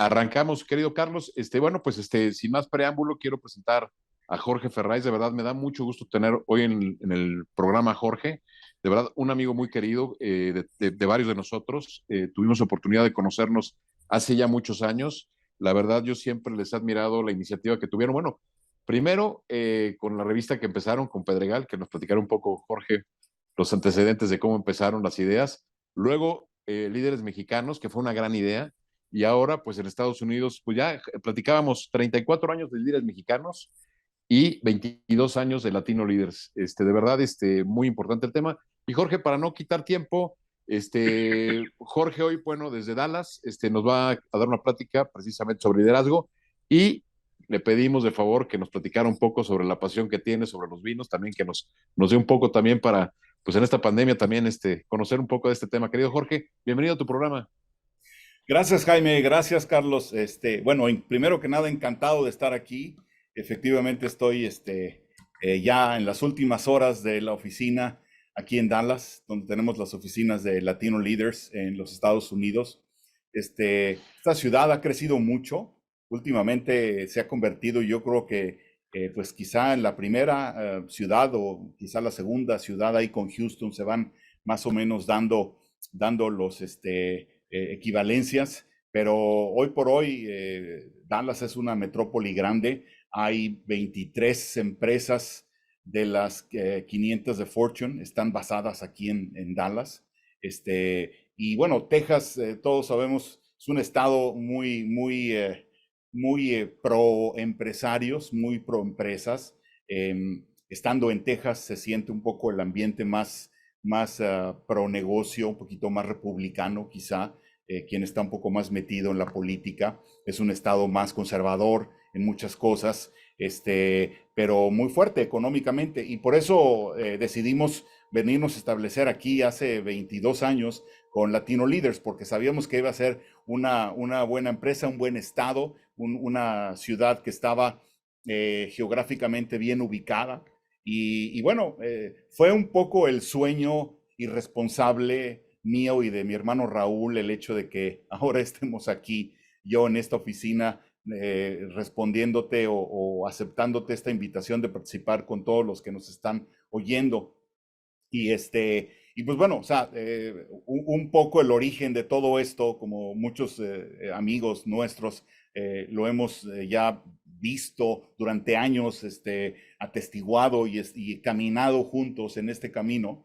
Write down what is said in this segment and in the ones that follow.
Arrancamos, querido Carlos. Bueno, pues sin más preámbulo, quiero presentar a Jorge Ferráez. De verdad, me da mucho gusto tener hoy en el programa a Jorge. De verdad, un amigo muy querido de varios de nosotros. Tuvimos oportunidad de conocernos hace ya muchos años. La verdad, yo siempre les he admirado la iniciativa que tuvieron. Bueno, primero con la revista que empezaron con Pedregal, que nos platicaron un poco, Jorge, los antecedentes de cómo empezaron las ideas. Luego, Líderes Mexicanos, que fue una gran idea, y ahora pues en Estados Unidos, pues ya platicábamos 34 años de líderes mexicanos y 22 años de Latino Leaders. De verdad, muy importante el tema. Y Jorge, para no quitar tiempo, Jorge hoy, bueno, desde Dallas, nos va a dar una plática precisamente sobre liderazgo y le pedimos de favor que nos platicara un poco sobre la pasión que tiene sobre los vinos, también que nos dé un poco también para, pues en esta pandemia también, conocer un poco de este tema. Querido Jorge, bienvenido a tu programa. Gracias, Jaime. Gracias, Carlos. Bueno, primero que nada, encantado de estar aquí. Efectivamente, estoy ya en las últimas horas de la oficina aquí en Dallas, donde tenemos las oficinas de Latino Leaders en los Estados Unidos. Esta ciudad ha crecido mucho. Últimamente se ha convertido, yo creo que, pues quizá en la primera ciudad o quizá la segunda ciudad ahí con Houston se van más o menos dando los, equivalencias, pero hoy por hoy Dallas es una metrópoli grande, hay 23 empresas de las 500 de Fortune, están basadas aquí en Dallas. Y bueno, Texas, todos sabemos, es un estado muy pro empresarios, muy pro empresas. Estando en Texas se siente un poco el ambiente más pro negocio, un poquito más republicano quizá, quien está un poco más metido en la política. Es un estado más conservador en muchas cosas, pero muy fuerte económicamente. Y por eso decidimos venirnos a establecer aquí hace 22 años con Latino Leaders, porque sabíamos que iba a ser una buena empresa, un buen estado, una ciudad que estaba geográficamente bien ubicada. Y bueno, fue un poco el sueño irresponsable mío y de mi hermano Raúl el hecho de que ahora estemos aquí, yo en esta oficina, respondiéndote o aceptándote esta invitación de participar con todos los que nos están oyendo. Y pues bueno, o sea, un poco el origen de todo esto, como muchos amigos nuestros lo hemos ya visto durante años, atestiguado y caminado juntos en este camino.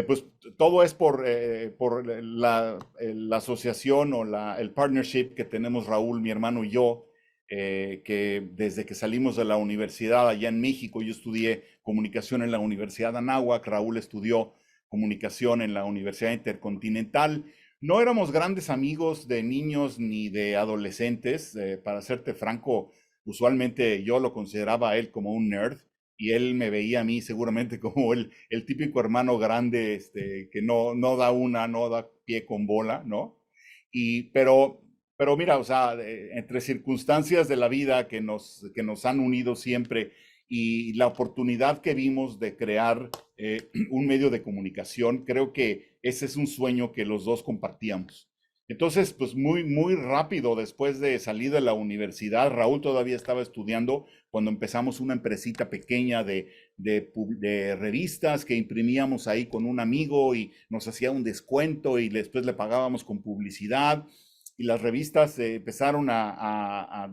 Pues todo es por la asociación o el partnership que tenemos Raúl, mi hermano y yo, que desde que salimos de la universidad allá en México, yo estudié comunicación en la Universidad de Anáhuac, Raúl estudió comunicación en la Universidad Intercontinental. No éramos grandes amigos de niños ni de adolescentes, para serte franco, usualmente yo lo consideraba a él como un nerd y él me veía a mí seguramente como el típico hermano grande, que no da no da pie con bola, ¿no? Pero mira, o sea, entre circunstancias de la vida que nos han unido siempre y la oportunidad que vimos de crear un medio de comunicación, creo que ese es un sueño que los dos compartíamos. Entonces, pues muy rápido después de salir de la universidad, Raúl todavía estaba estudiando cuando empezamos una empresita pequeña de revistas que imprimíamos ahí con un amigo y nos hacía un descuento y después le pagábamos con publicidad y las revistas empezaron a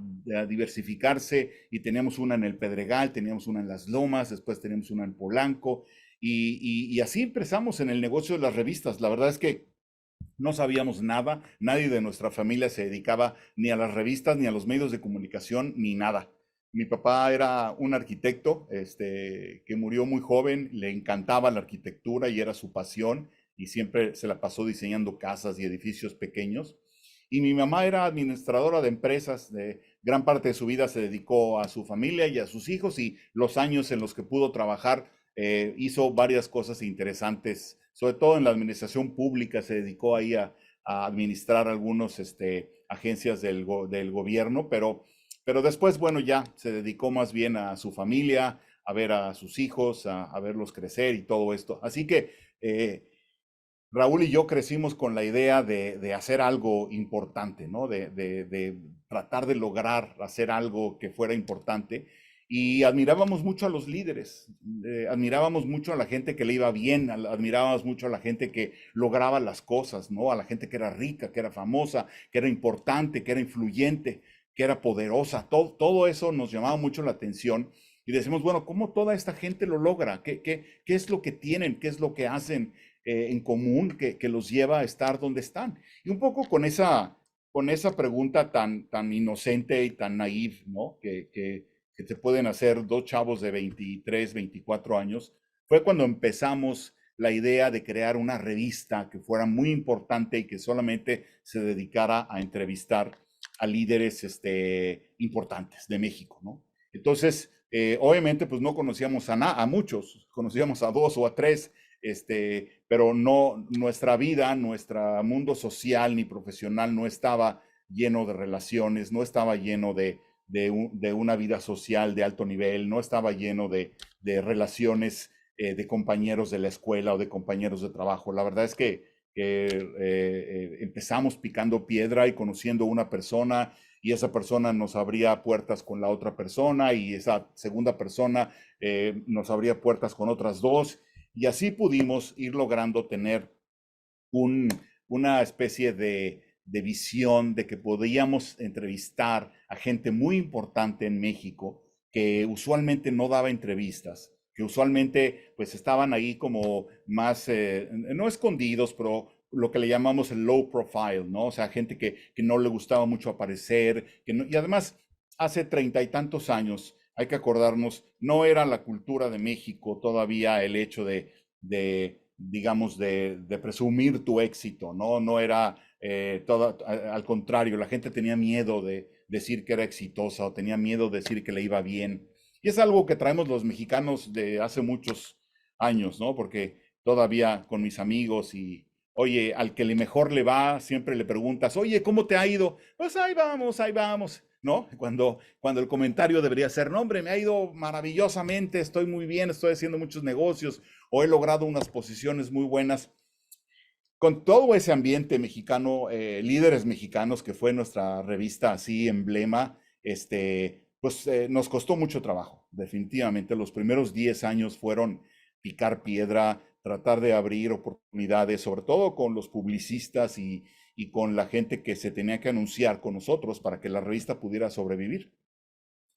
diversificarse y teníamos una en el Pedregal, teníamos una en Las Lomas, después teníamos una en Polanco y así empezamos en el negocio de las revistas. La verdad es que no sabíamos nada, nadie de nuestra familia se dedicaba ni a las revistas, ni a los medios de comunicación, ni nada. Mi papá era un arquitecto, que murió muy joven, le encantaba la arquitectura y era su pasión, y siempre se la pasó diseñando casas y edificios pequeños. Y mi mamá era administradora de empresas, de gran parte de su vida se dedicó a su familia y a sus hijos, y los años en los que pudo trabajar hizo varias cosas interesantes, sobre todo en la administración pública, se dedicó ahí a administrar algunas agencias del gobierno, pero después, bueno, ya se dedicó más bien a su familia, a ver a sus hijos, a verlos crecer y todo esto. Así que Raúl y yo crecimos con la idea de hacer algo importante, ¿no? De tratar de lograr hacer algo que fuera importante. Y admirábamos mucho a los líderes, admirábamos mucho a la gente que le iba bien, admirábamos mucho a la gente que lograba las cosas, ¿no? A la gente que era rica, que era famosa, que era importante, que era influyente, que era poderosa. Todo eso nos llamaba mucho la atención. Y decimos, bueno, ¿cómo toda esta gente lo logra? ¿Qué es lo que tienen? ¿Qué es lo que hacen en común que los lleva a estar donde están? Y un poco con esa pregunta tan inocente y tan naive, ¿no? Que te pueden hacer dos chavos de 23, 24 años, fue cuando empezamos la idea de crear una revista que fuera muy importante y que solamente se dedicara a entrevistar a líderes importantes de México, ¿no? Entonces, obviamente, pues no conocíamos a muchos, conocíamos a dos o a tres, pero no, nuestra vida, nuestro mundo social ni profesional no estaba lleno de relaciones, no estaba lleno de una vida social de alto nivel, no estaba lleno de relaciones de compañeros de la escuela o de compañeros de trabajo. La verdad es que empezamos picando piedra y conociendo una persona, y esa persona nos abría puertas con la otra persona, y esa segunda persona nos abría puertas con otras dos, y así pudimos ir logrando tener un, una especie de visión de que podíamos entrevistar a gente muy importante en México que usualmente no daba entrevistas, que usualmente pues estaban ahí como más, no escondidos, pero lo que le llamamos el low profile, ¿no? O sea, gente que no le gustaba mucho aparecer, que no, y además hace 30 y tantos años, hay que acordarnos, no era la cultura de México todavía el hecho digamos, de presumir tu éxito, ¿no? No era al contrario, la gente tenía miedo de decir que era exitosa o tenía miedo de decir que le iba bien. Y es algo que traemos los mexicanos de hace muchos años, ¿no? Porque todavía con mis amigos y, oye, al que le mejor le va, siempre le preguntas, oye, ¿cómo te ha ido? Pues ahí vamos, ¿no? Cuando el comentario debería ser, no, hombre, me ha ido maravillosamente, estoy muy bien, estoy haciendo muchos negocios o he logrado unas posiciones muy buenas. Con todo ese ambiente mexicano, líderes mexicanos, que fue nuestra revista así emblema, pues nos costó mucho trabajo, definitivamente. Los primeros 10 años fueron picar piedra, tratar de abrir oportunidades, sobre todo con los publicistas y con la gente que se tenía que anunciar con nosotros para que la revista pudiera sobrevivir.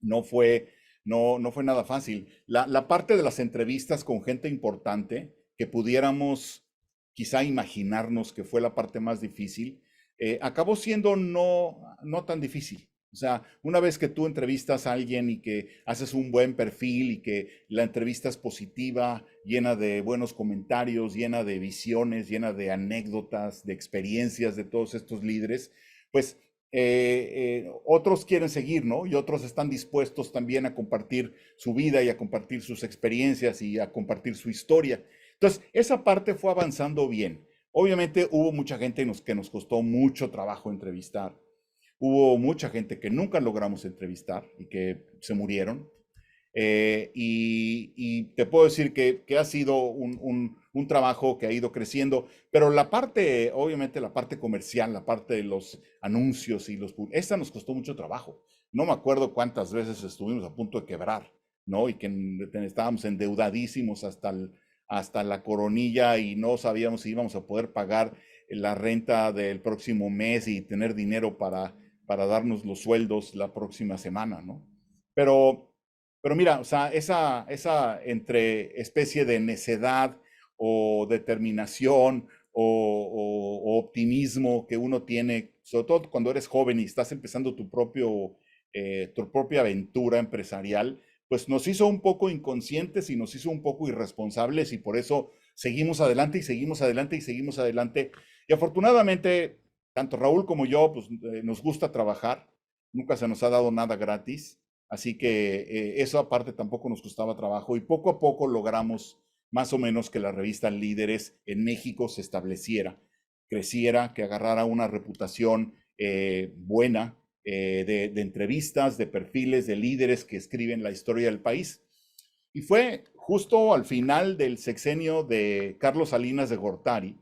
No fue, no fue nada fácil. La parte de las entrevistas con gente importante que pudiéramos quizá imaginarnos que fue la parte más difícil, acabó siendo no tan difícil. O sea, una vez que tú entrevistas a alguien y que haces un buen perfil y que la entrevista es positiva, llena de buenos comentarios, llena de visiones, llena de anécdotas, de experiencias de todos estos líderes, pues otros quieren seguir, ¿no? Y otros están dispuestos también a compartir su vida y a compartir sus experiencias y a compartir su historia. Entonces, esa parte fue avanzando bien. Obviamente hubo mucha gente que nos costó mucho trabajo entrevistar. Hubo mucha gente que nunca logramos entrevistar y que se murieron. Y te puedo decir que ha sido un trabajo que ha ido creciendo, pero la parte, obviamente la parte comercial, la parte de los anuncios esta nos costó mucho trabajo. No me acuerdo cuántas veces estuvimos a punto de quebrar, ¿no? Y que estábamos endeudadísimos hasta la coronilla y no sabíamos si íbamos a poder pagar la renta del próximo mes y tener dinero para darnos los sueldos la próxima semana, ¿no? Pero pero mira, o sea, esa entre especie de necedad o determinación o optimismo que uno tiene, sobre todo cuando eres joven y estás empezando tu propia aventura empresarial, pues nos hizo un poco inconscientes y nos hizo un poco irresponsables, y por eso seguimos adelante y seguimos adelante y seguimos adelante. Y afortunadamente, tanto Raúl como yo, pues nos gusta trabajar, nunca se nos ha dado nada gratis. Así que eso aparte tampoco nos costaba trabajo, y poco a poco logramos más o menos que la revista Líderes en México se estableciera, creciera, que agarrara una reputación buena de entrevistas, de perfiles, de líderes que escriben la historia del país. Y fue justo al final del sexenio de Carlos Salinas de Gortari,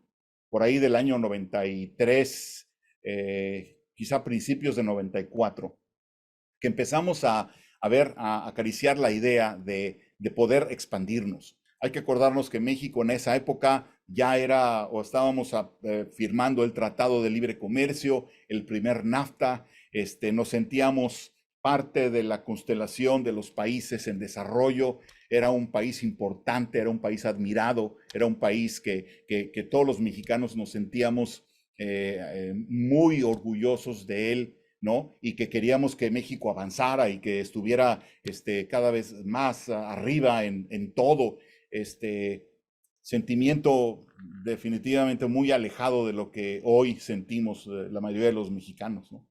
por ahí del año 93, quizá principios de 94, que empezamos a acariciar la idea de poder expandirnos. Hay que acordarnos que México en esa época ya era o estábamos firmando el Tratado de Libre Comercio, el primer NAFTA, nos sentíamos parte de la constelación de los países en desarrollo, era un país importante, era un país admirado, era un país que todos los mexicanos nos sentíamos muy orgullosos de él, ¿no? Y que queríamos que México avanzara y que estuviera cada vez más arriba en todo. Sentimiento definitivamente muy alejado de lo que hoy sentimos la mayoría de los mexicanos, ¿no?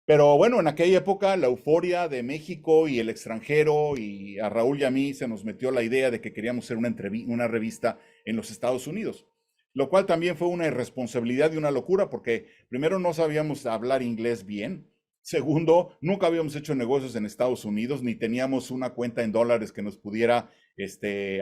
Pero bueno, en aquella época la euforia de México y el extranjero, y a Raúl y a mí se nos metió la idea de que queríamos hacer una revista en los Estados Unidos, lo cual también fue una irresponsabilidad y una locura porque primero no sabíamos hablar inglés bien, segundo, nunca habíamos hecho negocios en Estados Unidos ni teníamos una cuenta en dólares que nos pudiera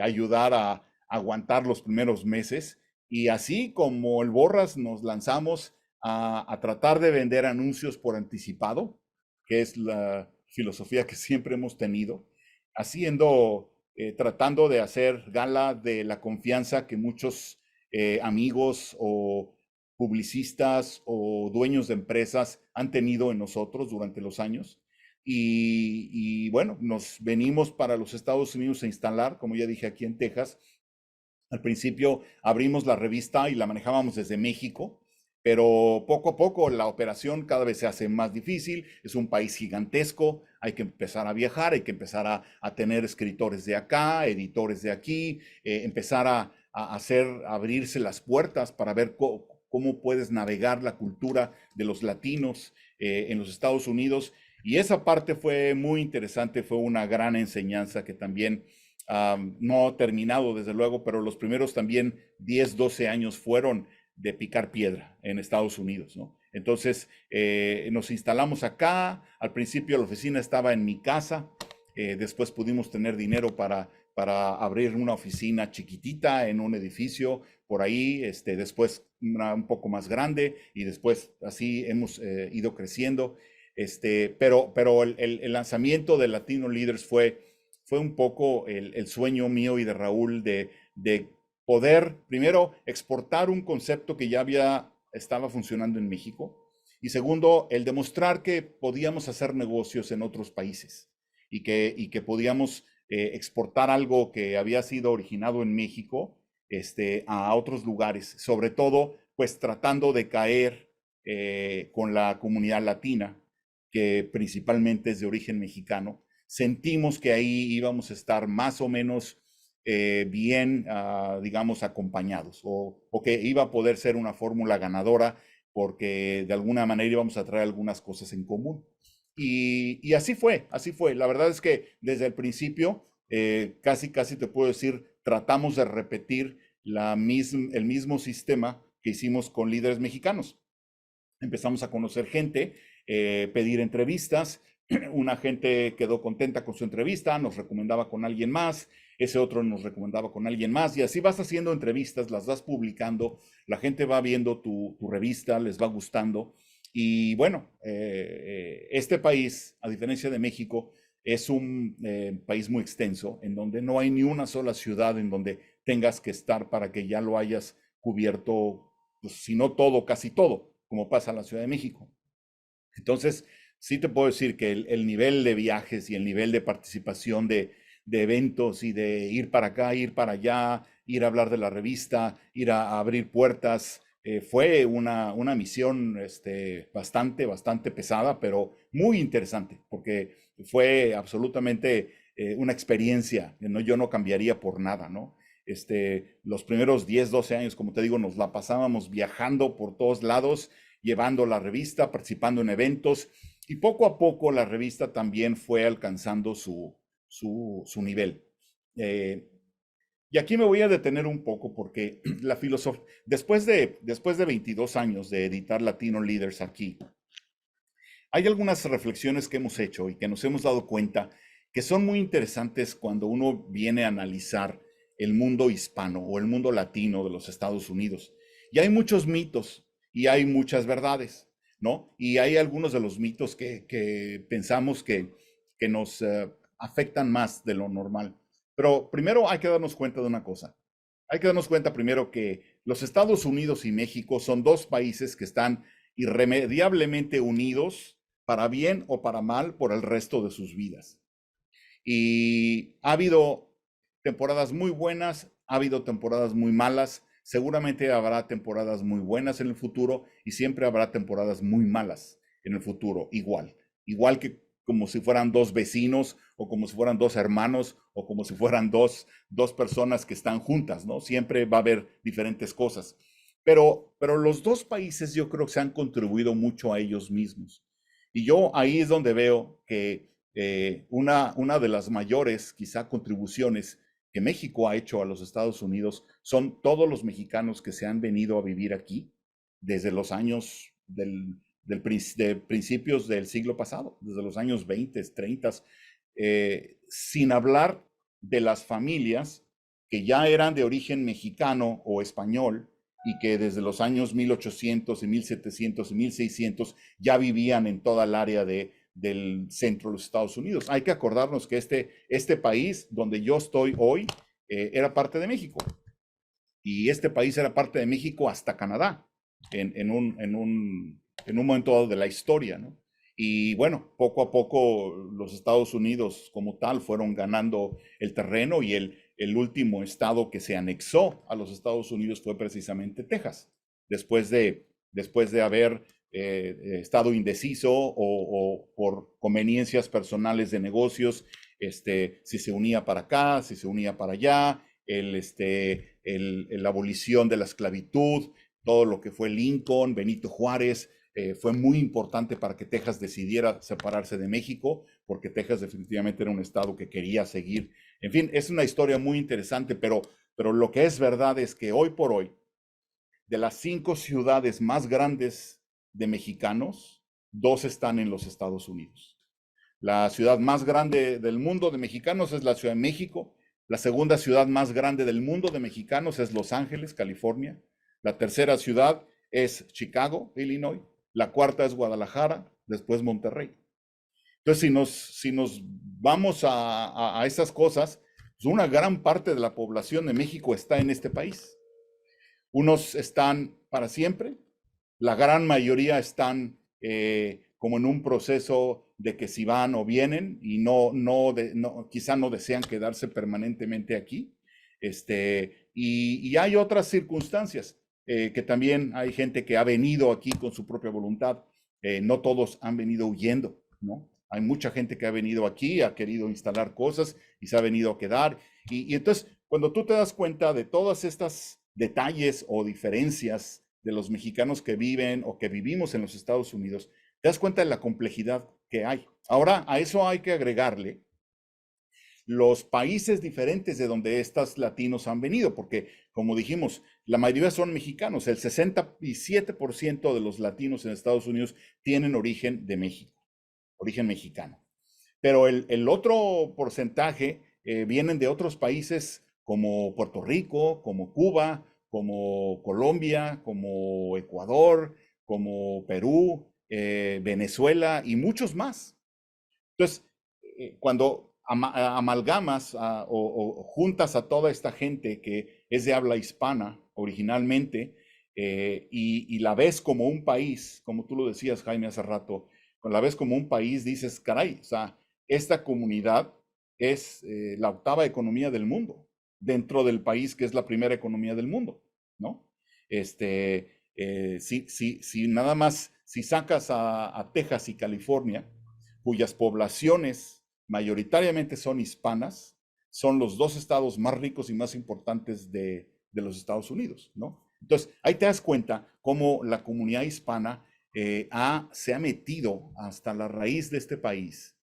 ayudar a aguantar los primeros meses, y así como el Borras nos lanzamos a tratar de vender anuncios por anticipado, que es la filosofía que siempre hemos tenido, tratando de hacer gala de la confianza que muchos amigos o publicistas o dueños de empresas han tenido en nosotros durante los años. Y bueno, nos venimos para los Estados Unidos a instalar, como ya dije, aquí en Texas. Al principio abrimos la revista y la manejábamos desde México, pero poco a poco la operación cada vez se hace más difícil. Es un país gigantesco, hay que empezar a viajar, hay que empezar a tener escritores de acá, editores de aquí, empezar a abrirse las puertas para ver cómo puedes navegar la cultura de los latinos en los Estados Unidos. Y esa parte fue muy interesante, fue una gran enseñanza que también no terminado desde luego, pero los primeros también 10, 12 años fueron de picar piedra en Estados Unidos, ¿no? Entonces nos instalamos acá, al principio la oficina estaba en mi casa, después pudimos tener dinero para abrir una oficina chiquitita en un edificio por ahí, después una un poco más grande, y después así hemos ido creciendo. Pero el lanzamiento de Latino Leaders fue un poco el sueño mío y de Raúl de poder, primero, exportar un concepto que ya estaba funcionando en México, y segundo, el demostrar que podíamos hacer negocios en otros países y que podíamos exportar algo que había sido originado en México a otros lugares, sobre todo, pues tratando de caer con la comunidad latina, que principalmente es de origen mexicano. Sentimos que ahí íbamos a estar más o menos bien, digamos, acompañados, o que iba a poder ser una fórmula ganadora porque de alguna manera íbamos a traer algunas cosas en común. Y así fue, así fue. La verdad es que desde el principio, casi te puedo decir, tratamos de repetir el mismo sistema que hicimos con líderes mexicanos. Empezamos a conocer gente, pedir entrevistas. Una gente quedó contenta con su entrevista, nos recomendaba con alguien más, ese otro nos recomendaba con alguien más, y así vas haciendo entrevistas, las vas publicando, la gente va viendo tu revista, les va gustando. Y bueno, este país, a diferencia de México, es un país muy extenso, en donde no hay ni una sola ciudad en donde tengas que estar para que ya lo hayas cubierto, pues, si no todo, casi todo, como pasa en la Ciudad de México. Entonces, sí te puedo decir que el nivel de viajes y el nivel de participación de eventos y de ir para acá, ir para allá, ir a hablar de la revista, ir a abrir puertas, fue una misión bastante pesada, pero muy interesante, porque fue absolutamente una experiencia que yo no cambiaría por nada, ¿no? Los primeros 10, 12 años, como te digo, nos la pasábamos viajando por todos lados, llevando la revista, participando en eventos, y poco a poco la revista también fue alcanzando su nivel. Y aquí me voy a detener un poco porque la filosofía, después de 22 años de editar Latino Leaders aquí, hay algunas reflexiones que hemos hecho y que nos hemos dado cuenta que son muy interesantes cuando uno viene a analizar el mundo hispano o el mundo latino de los Estados Unidos. Y hay muchos mitos y hay muchas verdades, ¿no? Y hay algunos de los mitos que pensamos que nos afectan más de lo normal. Pero primero hay que darnos cuenta de una cosa. Hay que darnos cuenta primero que los Estados Unidos y México son dos países que están irremediablemente unidos para bien o para mal por el resto de sus vidas. Y ha habido temporadas muy buenas, ha habido temporadas muy malas, seguramente habrá temporadas muy buenas en el futuro y siempre habrá temporadas muy malas en el futuro, igual que como si fueran dos vecinos o como si fueran dos hermanos o como si fueran dos personas que están juntas, ¿no? Siempre va a haber diferentes cosas. Pero los dos países yo creo que se han contribuido mucho a ellos mismos. Y yo ahí es donde veo que una de las mayores, quizá, contribuciones que México ha hecho a los Estados Unidos son todos los mexicanos que se han venido a vivir aquí desde los años de principios del siglo pasado, desde los años 20, 30, sin hablar de las familias que ya eran de origen mexicano o español y que desde los años 1800 y 1700 y 1600 ya vivían en toda el área del centro de los Estados Unidos. Hay que acordarnos que este país donde yo estoy hoy era parte de México. Y este país era parte de México hasta Canadá, en un momento dado de la historia, ¿no? Y bueno, poco a poco los Estados Unidos como tal fueron ganando el terreno y el último estado que se anexó a los Estados Unidos fue precisamente Texas, después de haber estado indeciso o por conveniencias personales de negocios, si se unía para acá, si se unía para allá, la abolición de la esclavitud, todo lo que fue Lincoln, Benito Juárez, fue muy importante para que Texas decidiera separarse de México, porque Texas definitivamente era un estado que quería seguir. En fin, es una historia muy interesante, pero lo que es verdad es que hoy por hoy, de las 5 ciudades más grandes de mexicanos, 2 están en los Estados Unidos. La ciudad más grande del mundo de mexicanos es la Ciudad de México. La segunda ciudad más grande del mundo de mexicanos es Los Ángeles, California. La tercera ciudad es Chicago, Illinois. La cuarta es Guadalajara, después Monterrey. Entonces, si nos vamos a esas cosas, pues una gran parte de la población de México está en este país. Unos están para siempre, la gran mayoría están como en un proceso de que si van o vienen y quizá no desean quedarse permanentemente aquí. Y hay otras circunstancias, que también hay gente que ha venido aquí con su propia voluntad. No todos han venido huyendo, ¿no? Hay mucha gente que ha venido aquí, ha querido instalar cosas y se ha venido a quedar. Y entonces, cuando tú te das cuenta de todas estas detalles o diferencias de los mexicanos que viven o que vivimos en los Estados Unidos, te das cuenta de la complejidad que hay. Ahora, a eso hay que agregarle los países diferentes de donde estos latinos han venido, porque como dijimos, la mayoría son mexicanos. El 67% de los latinos en Estados Unidos tienen origen de México, origen mexicano. Pero el otro porcentaje vienen de otros países como Puerto Rico, como Cuba, como Colombia, como Ecuador, como Perú, Venezuela y muchos más. Entonces, cuando amalgamas o juntas a toda esta gente que es de habla hispana originalmente y la ves como un país, como tú lo decías, Jaime, hace rato, cuando la ves como un país, dices, caray, o sea, esta comunidad es la octava economía del mundo, dentro del país que es la primera economía del mundo, ¿no? Si nada más, si sacas a Texas y California, cuyas poblaciones mayoritariamente son hispanas, son los 2 estados más ricos y más importantes de los Estados Unidos, ¿no? Entonces, ahí te das cuenta cómo la comunidad hispana se ha metido hasta la raíz de este país.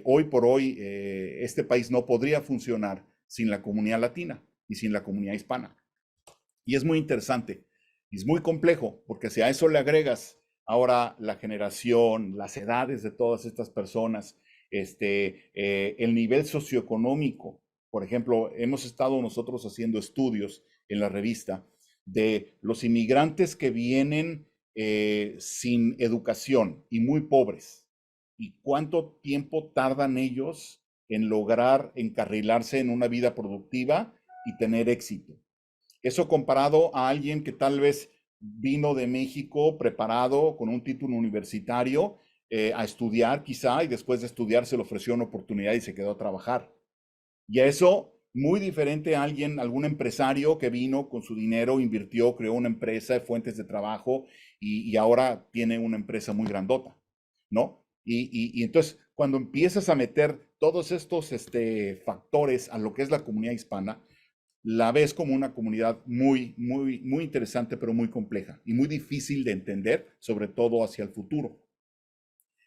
Hoy por hoy, este país no podría funcionar sin la comunidad latina y sin la comunidad hispana. Y es muy interesante, y es muy complejo, porque si a eso le agregas ahora la generación, las edades de todas estas personas, el nivel socioeconómico, por ejemplo, hemos estado nosotros haciendo estudios en la revista de los inmigrantes que vienen sin educación y muy pobres, y cuánto tiempo tardan ellos en lograr encarrilarse en una vida productiva y tener éxito. Eso comparado a alguien que tal vez vino de México preparado con un título universitario a estudiar quizá, y después de estudiar se le ofreció una oportunidad y se quedó a trabajar. Y a eso, muy diferente a alguien, algún empresario que vino con su dinero, invirtió, creó una empresa de fuentes de trabajo y ahora tiene una empresa muy grandota, ¿no? Y entonces, cuando empiezas a meter todos estos factores a lo que es la comunidad hispana, la ves como una comunidad muy, muy, muy interesante, pero muy compleja y muy difícil de entender, sobre todo hacia el futuro.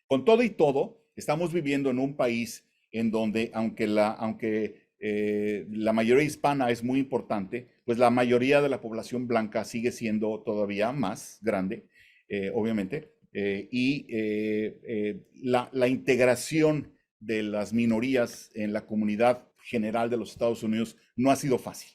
Con todo y todo, estamos viviendo en un país en donde, aunque la mayoría hispana es muy importante, pues la mayoría de la población blanca sigue siendo todavía más grande, obviamente, la integración de las minorías en la comunidad general de los Estados Unidos no ha sido fácil.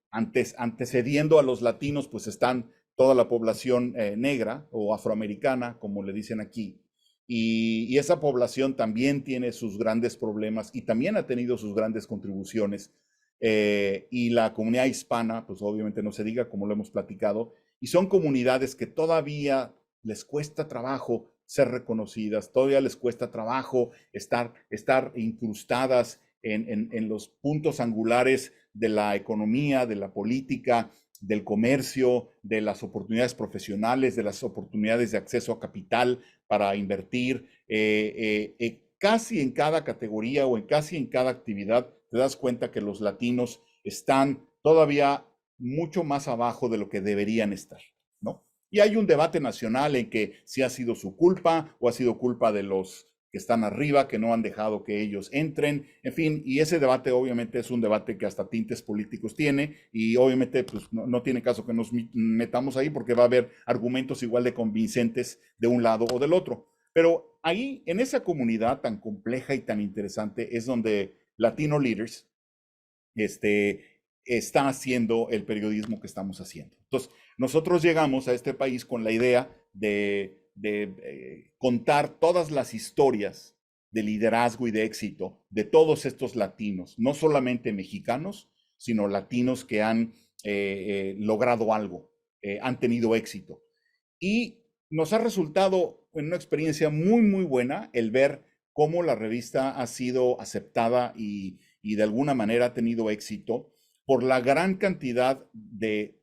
Antecediendo a los latinos, pues están toda la población negra o afroamericana, como le dicen aquí, y esa población también tiene sus grandes problemas y también ha tenido sus grandes contribuciones. Y la comunidad hispana, pues obviamente no se diga, como lo hemos platicado, y son comunidades que todavía les cuesta trabajo ser reconocidas, todavía les cuesta trabajo estar incrustadas en los puntos angulares de la economía, de la política, del comercio, de las oportunidades profesionales, de las oportunidades de acceso a capital para invertir. Casi en cada categoría o casi en cada actividad te das cuenta que los latinos están todavía mucho más abajo de lo que deberían estar, ¿no? Y hay un debate nacional en que si ha sido su culpa o ha sido culpa de los que están arriba, que no han dejado que ellos entren, en fin, y ese debate obviamente es un debate que hasta tintes políticos tiene, y obviamente pues no tiene caso que nos metamos ahí porque va a haber argumentos igual de convincentes de un lado o del otro. Pero ahí, en esa comunidad tan compleja y tan interesante, es donde Latino Leaders está haciendo el periodismo que estamos haciendo. Entonces, nosotros llegamos a este país con la idea de contar todas las historias de liderazgo y de éxito de todos estos latinos, no solamente mexicanos, sino latinos que han logrado algo, han tenido éxito. Y nos ha resultado en una experiencia muy, muy buena el ver cómo la revista ha sido aceptada y de alguna manera ha tenido éxito por la gran cantidad de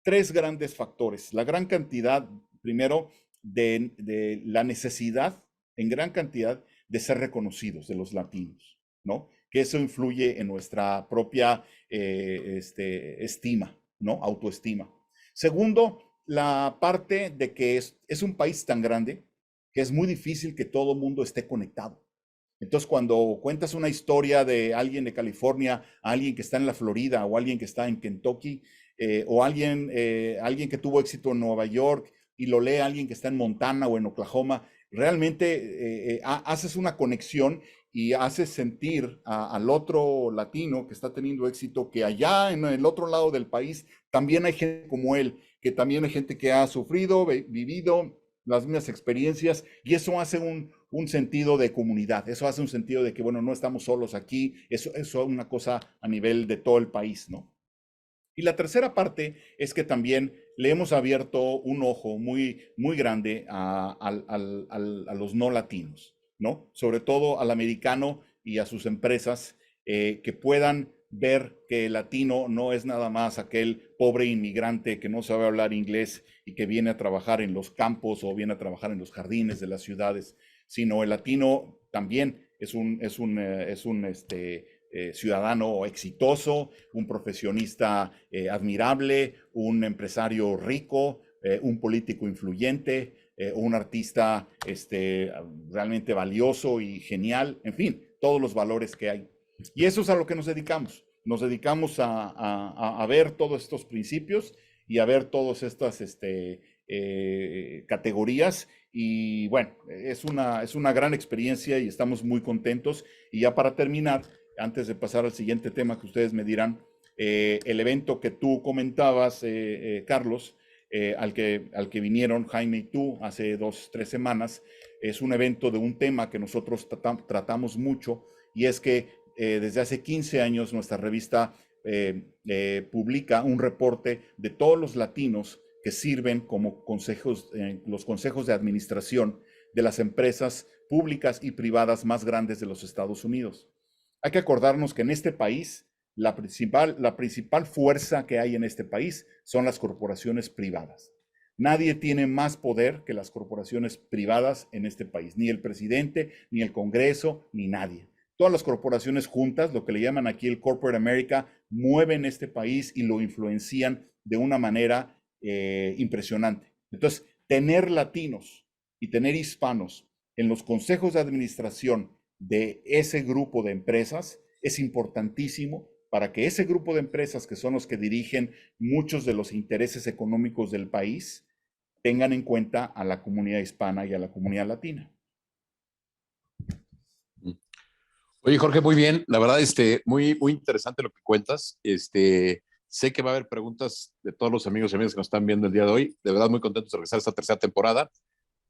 tres grandes factores. La gran cantidad, primero, de la necesidad en gran cantidad de ser reconocidos de los latinos, ¿no? Que eso influye en nuestra propia estima, ¿no? Autoestima. Segundo, la parte de que es un país tan grande que es muy difícil que todo el mundo esté conectado. Entonces, cuando cuentas una historia de alguien de California, alguien que está en la Florida o alguien que está en Kentucky, o alguien que tuvo éxito en Nueva York y lo lee alguien que está en Montana o en Oklahoma, realmente haces una conexión y haces sentir al otro latino que está teniendo éxito que allá en el otro lado del país también hay gente como él, que también hay gente que ha sufrido, vivido las mismas experiencias, y eso hace un sentido de comunidad, eso hace un sentido de que, bueno, no estamos solos aquí, eso es una cosa a nivel de todo el país, ¿no? Y la tercera parte es que también le hemos abierto un ojo muy, muy grande a los no latinos, ¿no? Sobre todo al americano y a sus empresas que puedan ver que el latino no es nada más aquel pobre inmigrante que no sabe hablar inglés y que viene a trabajar en los campos o viene a trabajar en los jardines de las ciudades, sino el latino también es un ciudadano exitoso, un profesionista admirable, un empresario rico, un político influyente, un artista realmente valioso y genial, en fin, todos los valores que hay. Y eso es a lo que nos dedicamos. Nos dedicamos a ver todos estos principios y a ver todas estas categorías. Y bueno, es una gran experiencia y estamos muy contentos. Y ya para terminar, antes de pasar al siguiente tema que ustedes me dirán, El evento que tú comentabas, Carlos, al que vinieron Jaime y tú hace 2, 3 semanas, es un evento de un tema que nosotros tratamos mucho, y es que desde hace 15 años nuestra revista publica un reporte de todos los latinos que sirven como consejos, los consejos de administración de las empresas públicas y privadas más grandes de los Estados Unidos. Hay que acordarnos que en este país la principal fuerza que hay en este país son las corporaciones privadas. Nadie tiene más poder que las corporaciones privadas en este país, ni el presidente, ni el Congreso, ni nadie. Todas las corporaciones juntas, lo que le llaman aquí el Corporate America, mueven este país y lo influencian de una manera impresionante. Entonces, tener latinos y tener hispanos en los consejos de administración de ese grupo de empresas es importantísimo para que ese grupo de empresas, que son los que dirigen muchos de los intereses económicos del país, tengan en cuenta a la comunidad hispana y a la comunidad latina. Oye, Jorge, muy bien. La verdad, muy, muy interesante lo que cuentas. Sé que va a haber preguntas de todos los amigos y amigas que nos están viendo el día de hoy. De verdad, muy contentos de regresar a esta tercera temporada.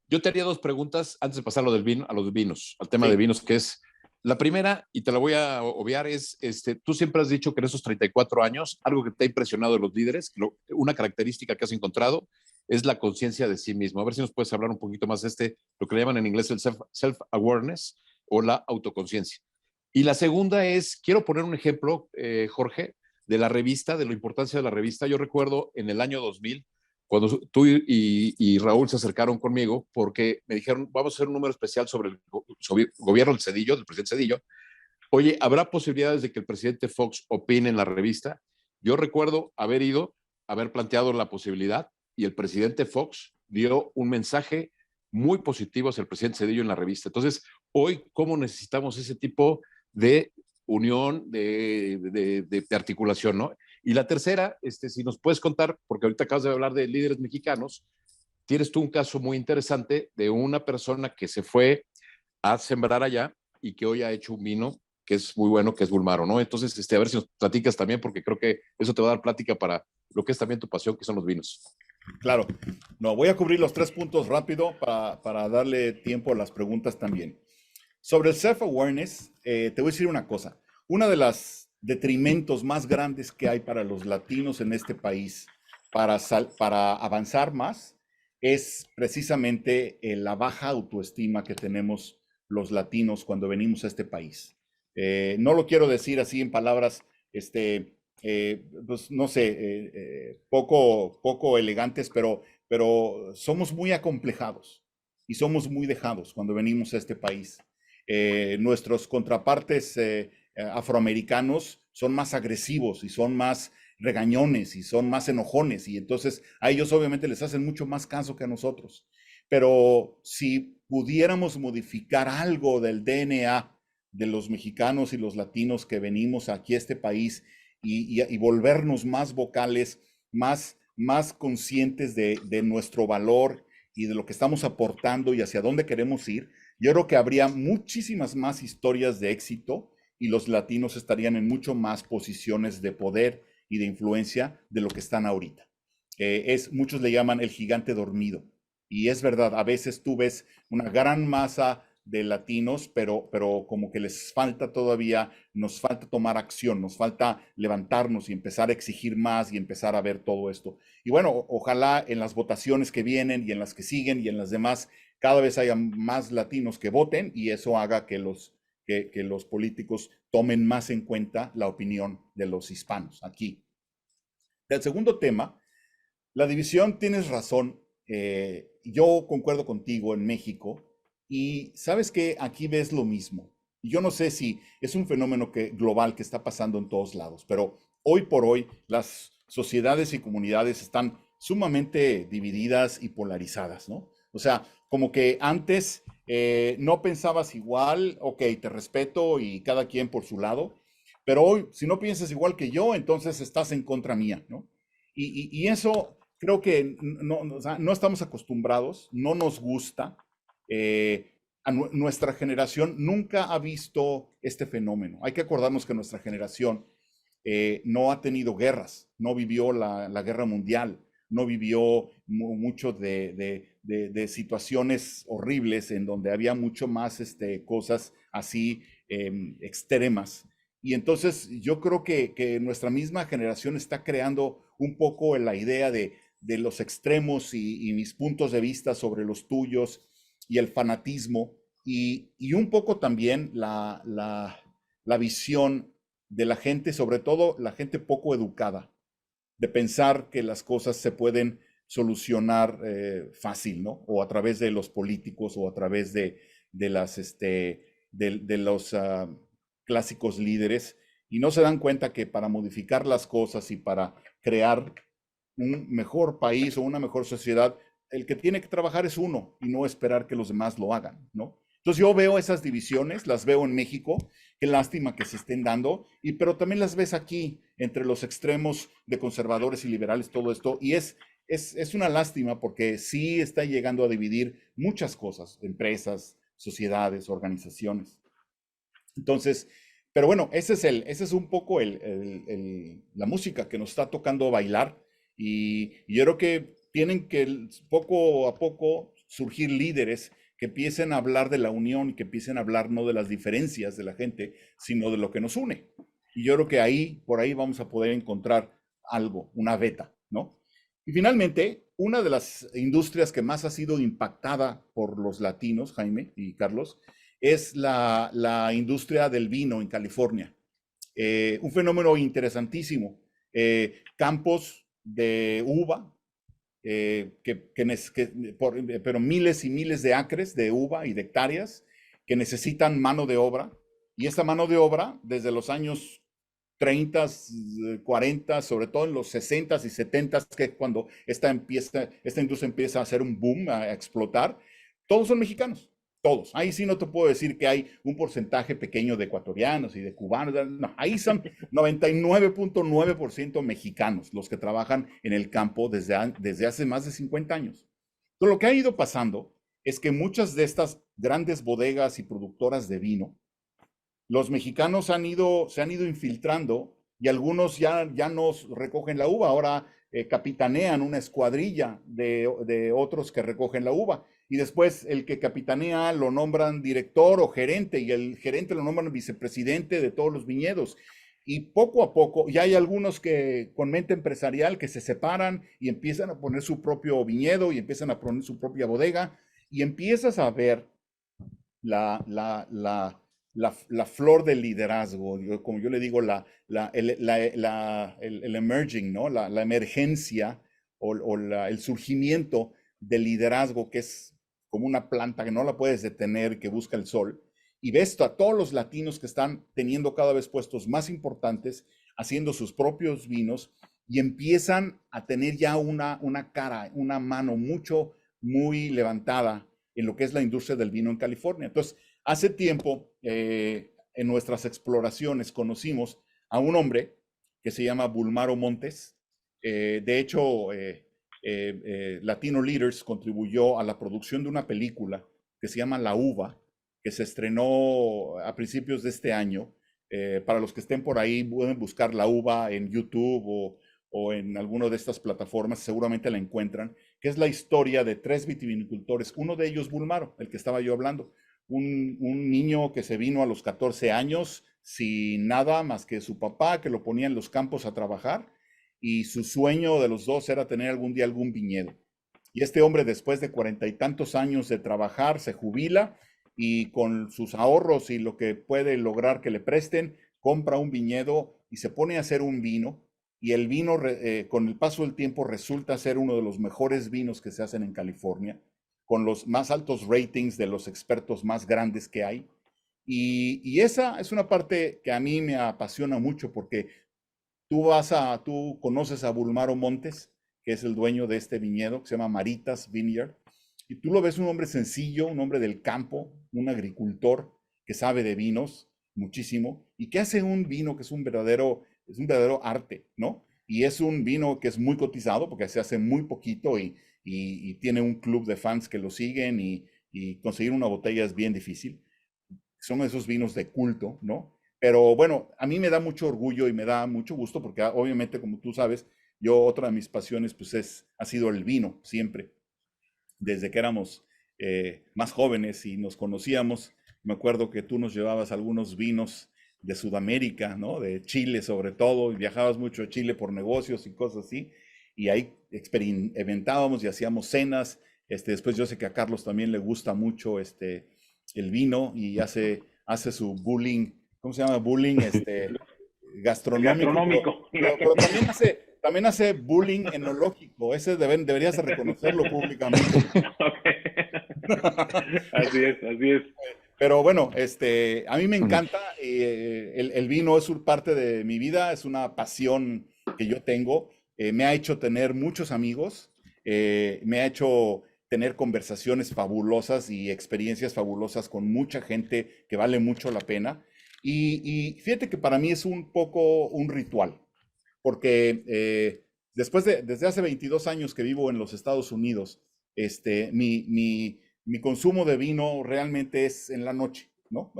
Yo te haría 2 preguntas antes de pasar a los vinos, al tema de vinos, que es la primera, y te la voy a obviar, es, tú siempre has dicho que en esos 34 años, algo que te ha impresionado de los líderes, una característica que has encontrado, es la conciencia de sí mismo. A ver si nos puedes hablar un poquito más de lo que le llaman en inglés el self-awareness o la autoconciencia. Y la segunda es, quiero poner un ejemplo, Jorge, de la revista, de la importancia de la revista. Yo recuerdo en el año 2000, cuando tú y Raúl se acercaron conmigo, porque me dijeron, vamos a hacer un número especial sobre el gobierno del Cedillo, del presidente Cedillo. Oye, ¿habrá posibilidades de que el presidente Fox opine en la revista? Yo recuerdo haber ido, haber planteado la posibilidad, y el presidente Fox dio un mensaje muy positivo hacia el presidente Cedillo en la revista. Entonces, hoy, ¿cómo necesitamos ese tipo de unión, de articulación, ¿no? Y la tercera, si nos puedes contar, porque ahorita acabas de hablar de líderes mexicanos, tienes tú un caso muy interesante de una persona que se fue a sembrar allá y que hoy ha hecho un vino que es muy bueno, que es Bulmaro, ¿no? Entonces, a ver si nos platicas también, porque creo que eso te va a dar plática para lo que es también tu pasión, que son los vinos. Claro. No, voy a cubrir los 3 puntos rápido para darle tiempo a las preguntas también. Sobre el self-awareness, te voy a decir una cosa. Una de las detrimentos más grandes que hay para los latinos en este país para avanzar más es precisamente la baja autoestima que tenemos los latinos cuando venimos a este país. No lo quiero decir así en palabras, pues no sé, poco elegantes, pero somos muy acomplejados y somos muy dejados cuando venimos a este país. Nuestros contrapartes afroamericanos son más agresivos y son más regañones y son más enojones, y entonces a ellos obviamente les hacen mucho más caso que a nosotros. Pero si pudiéramos modificar algo del DNA de los mexicanos y los latinos que venimos aquí a este país y volvernos más vocales, más conscientes de nuestro valor y de lo que estamos aportando y hacia dónde queremos ir, yo creo que habría muchísimas más historias de éxito y los latinos estarían en mucho más posiciones de poder y de influencia de lo que están ahorita. Muchos le llaman el gigante dormido. Y es verdad, a veces tú ves una gran masa de latinos, pero como que les falta todavía, nos falta tomar acción, nos falta levantarnos y empezar a exigir más y empezar a ver todo esto. Y bueno, ojalá en las votaciones que vienen y en las que siguen y en las demás, cada vez haya más latinos que voten, y eso haga que los políticos tomen más en cuenta la opinión de los hispanos aquí. El segundo tema, la división, tienes razón. Yo concuerdo contigo en México, y sabes que aquí ves lo mismo. Yo no sé si es un fenómeno global que está pasando en todos lados, pero hoy por hoy las sociedades y comunidades están sumamente divididas y polarizadas, ¿no? O sea, como que antes no pensabas igual, ok, te respeto y cada quien por su lado, pero hoy, si no piensas igual que yo, entonces estás en contra mía, ¿no? Y eso creo que o sea, no estamos acostumbrados, no nos gusta. Nuestra generación nunca ha visto este fenómeno. Hay que acordarnos que nuestra generación no ha tenido guerras, no vivió la guerra mundial, no vivió mucho de situaciones horribles en donde había mucho más cosas así extremas. Y entonces yo creo que nuestra misma generación está creando un poco la idea de los extremos y mis puntos de vista sobre los tuyos y el fanatismo y un poco también la visión de la gente, sobre todo la gente poco educada, de pensar que las cosas se pueden solucionar fácil, ¿no? O a través de los políticos o a través de los clásicos líderes y no se dan cuenta que para modificar las cosas y para crear un mejor país o una mejor sociedad, el que tiene que trabajar es uno y no esperar que los demás lo hagan, ¿no? Entonces yo veo esas divisiones, las veo en México, qué lástima que se estén dando, pero también las ves aquí, entre los extremos de conservadores y liberales, todo esto, y es una lástima porque sí está llegando a dividir muchas cosas, empresas, sociedades, organizaciones. Entonces, pero bueno, ese es un poco la música que nos está tocando bailar y yo creo que tienen que poco a poco surgir líderes que empiecen a hablar de la unión y que empiecen a hablar no de las diferencias de la gente, sino de lo que nos une. Y yo creo que ahí, por ahí vamos a poder encontrar algo, una beta, ¿no? Y finalmente, una de las industrias que más ha sido impactada por los latinos, Jaime y Carlos, es la industria del vino en California. Un fenómeno interesantísimo. Campos de uva, pero miles y miles de acres de uva y de hectáreas que necesitan mano de obra. Y esta mano de obra, desde los años 30, 40, sobre todo en los 60 y 70, que es cuando esta industria empieza a hacer un boom, a explotar, todos son mexicanos. Todos. Ahí sí no te puedo decir que hay un porcentaje pequeño de ecuatorianos y de cubanos. No, ahí son 99.9% mexicanos los que trabajan en el campo desde hace más de 50 años. Entonces, lo que ha ido pasando es que muchas de estas grandes bodegas y productoras de vino, los mexicanos se han ido infiltrando y algunos ya nos recogen la uva. Ahora capitanean una escuadrilla de otros que recogen la uva y después el que capitanea lo nombran director o gerente y el gerente lo nombran vicepresidente de todos los viñedos. Y poco a poco, ya hay algunos que con mente empresarial que se separan y empiezan a poner su propio viñedo y empiezan a poner su propia bodega y empiezas a ver la, la, la, la flor del liderazgo, como yo le digo, el emerging, ¿no? La emergencia o el surgimiento del liderazgo que es como una planta que no la puedes detener, que busca el sol. Y ves a todos los latinos que están teniendo cada vez puestos más importantes, haciendo sus propios vinos y empiezan a tener ya una cara, una mano muy levantada en lo que es la industria del vino en California. Entonces, hace tiempo, en nuestras exploraciones, conocimos a un hombre que se llama Bulmaro Montes. De hecho, Latino Leaders contribuyó a la producción de una película que se llama La Uva, que se estrenó a principios de este año. Para los que estén por ahí, pueden buscar La Uva en YouTube o en alguna de estas plataformas, seguramente la encuentran, que es la historia de tres vitivinicultores, uno de ellos Bulmaro, el que estaba yo hablando, un niño que se vino a los 14 años sin nada más que su papá, que lo ponía en los campos a trabajar, y su sueño de los dos era tener algún día algún viñedo. Y este hombre, después de 40 y tantos años de trabajar, se jubila y con sus ahorros y lo que puede lograr que le presten, compra un viñedo y se pone a hacer un vino. Y el vino, con el paso del tiempo, resulta ser uno de los mejores vinos que se hacen en California, con los más altos ratings de los expertos más grandes que hay. Y esa es una parte que a mí me apasiona mucho porque tú conoces a Bulmaro Montes, que es el dueño de este viñedo, que se llama Maritas Vineyard, y tú lo ves un hombre sencillo, un hombre del campo, un agricultor que sabe de vinos muchísimo, y que hace un vino que es un verdadero arte, ¿no? Y es un vino que es muy cotizado porque se hace muy poquito y tiene un club de fans que lo siguen y conseguir una botella es bien difícil. Son esos vinos de culto, ¿no? Pero bueno, a mí me da mucho orgullo y me da mucho gusto porque obviamente, como tú sabes, yo otra de mis pasiones pues ha sido el vino siempre. Desde que éramos más jóvenes y nos conocíamos, me acuerdo que tú nos llevabas algunos vinos de Sudamérica, ¿no? De Chile sobre todo, y viajabas mucho a Chile por negocios y cosas así, y ahí experimentábamos y hacíamos cenas. Después yo sé que a Carlos también le gusta mucho el vino y hace su bullying, ¿cómo se llama? Bullying gastronómico, Gastronómico. pero también hace bullying enológico. Ese deberías de reconocerlo públicamente. Así es, así es. Pero bueno, a mí me encanta. El vino es parte de mi vida, es una pasión que yo tengo. Me ha hecho tener muchos amigos, me ha hecho tener conversaciones fabulosas y experiencias fabulosas con mucha gente que vale mucho la pena. Y fíjate que para mí es un poco un ritual, porque desde hace 22 años que vivo en los Estados Unidos, mi consumo de vino realmente es en la noche, ¿no?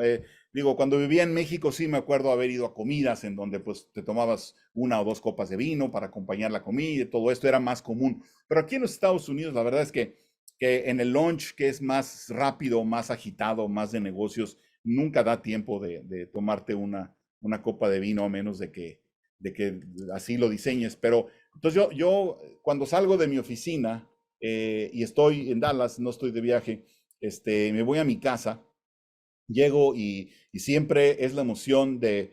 Digo, cuando vivía en México sí me acuerdo haber ido a comidas en donde pues te tomabas una o dos copas de vino para acompañar la comida y todo esto era más común. Pero aquí en los Estados Unidos la verdad es que en el lunch, que es más rápido, más agitado, más de negocios, nunca da tiempo de tomarte una copa de vino a menos de que así lo diseñes. Pero entonces yo cuando salgo de mi oficina y estoy en Dallas, no estoy de viaje, me voy a mi casa, llego y siempre es la emoción de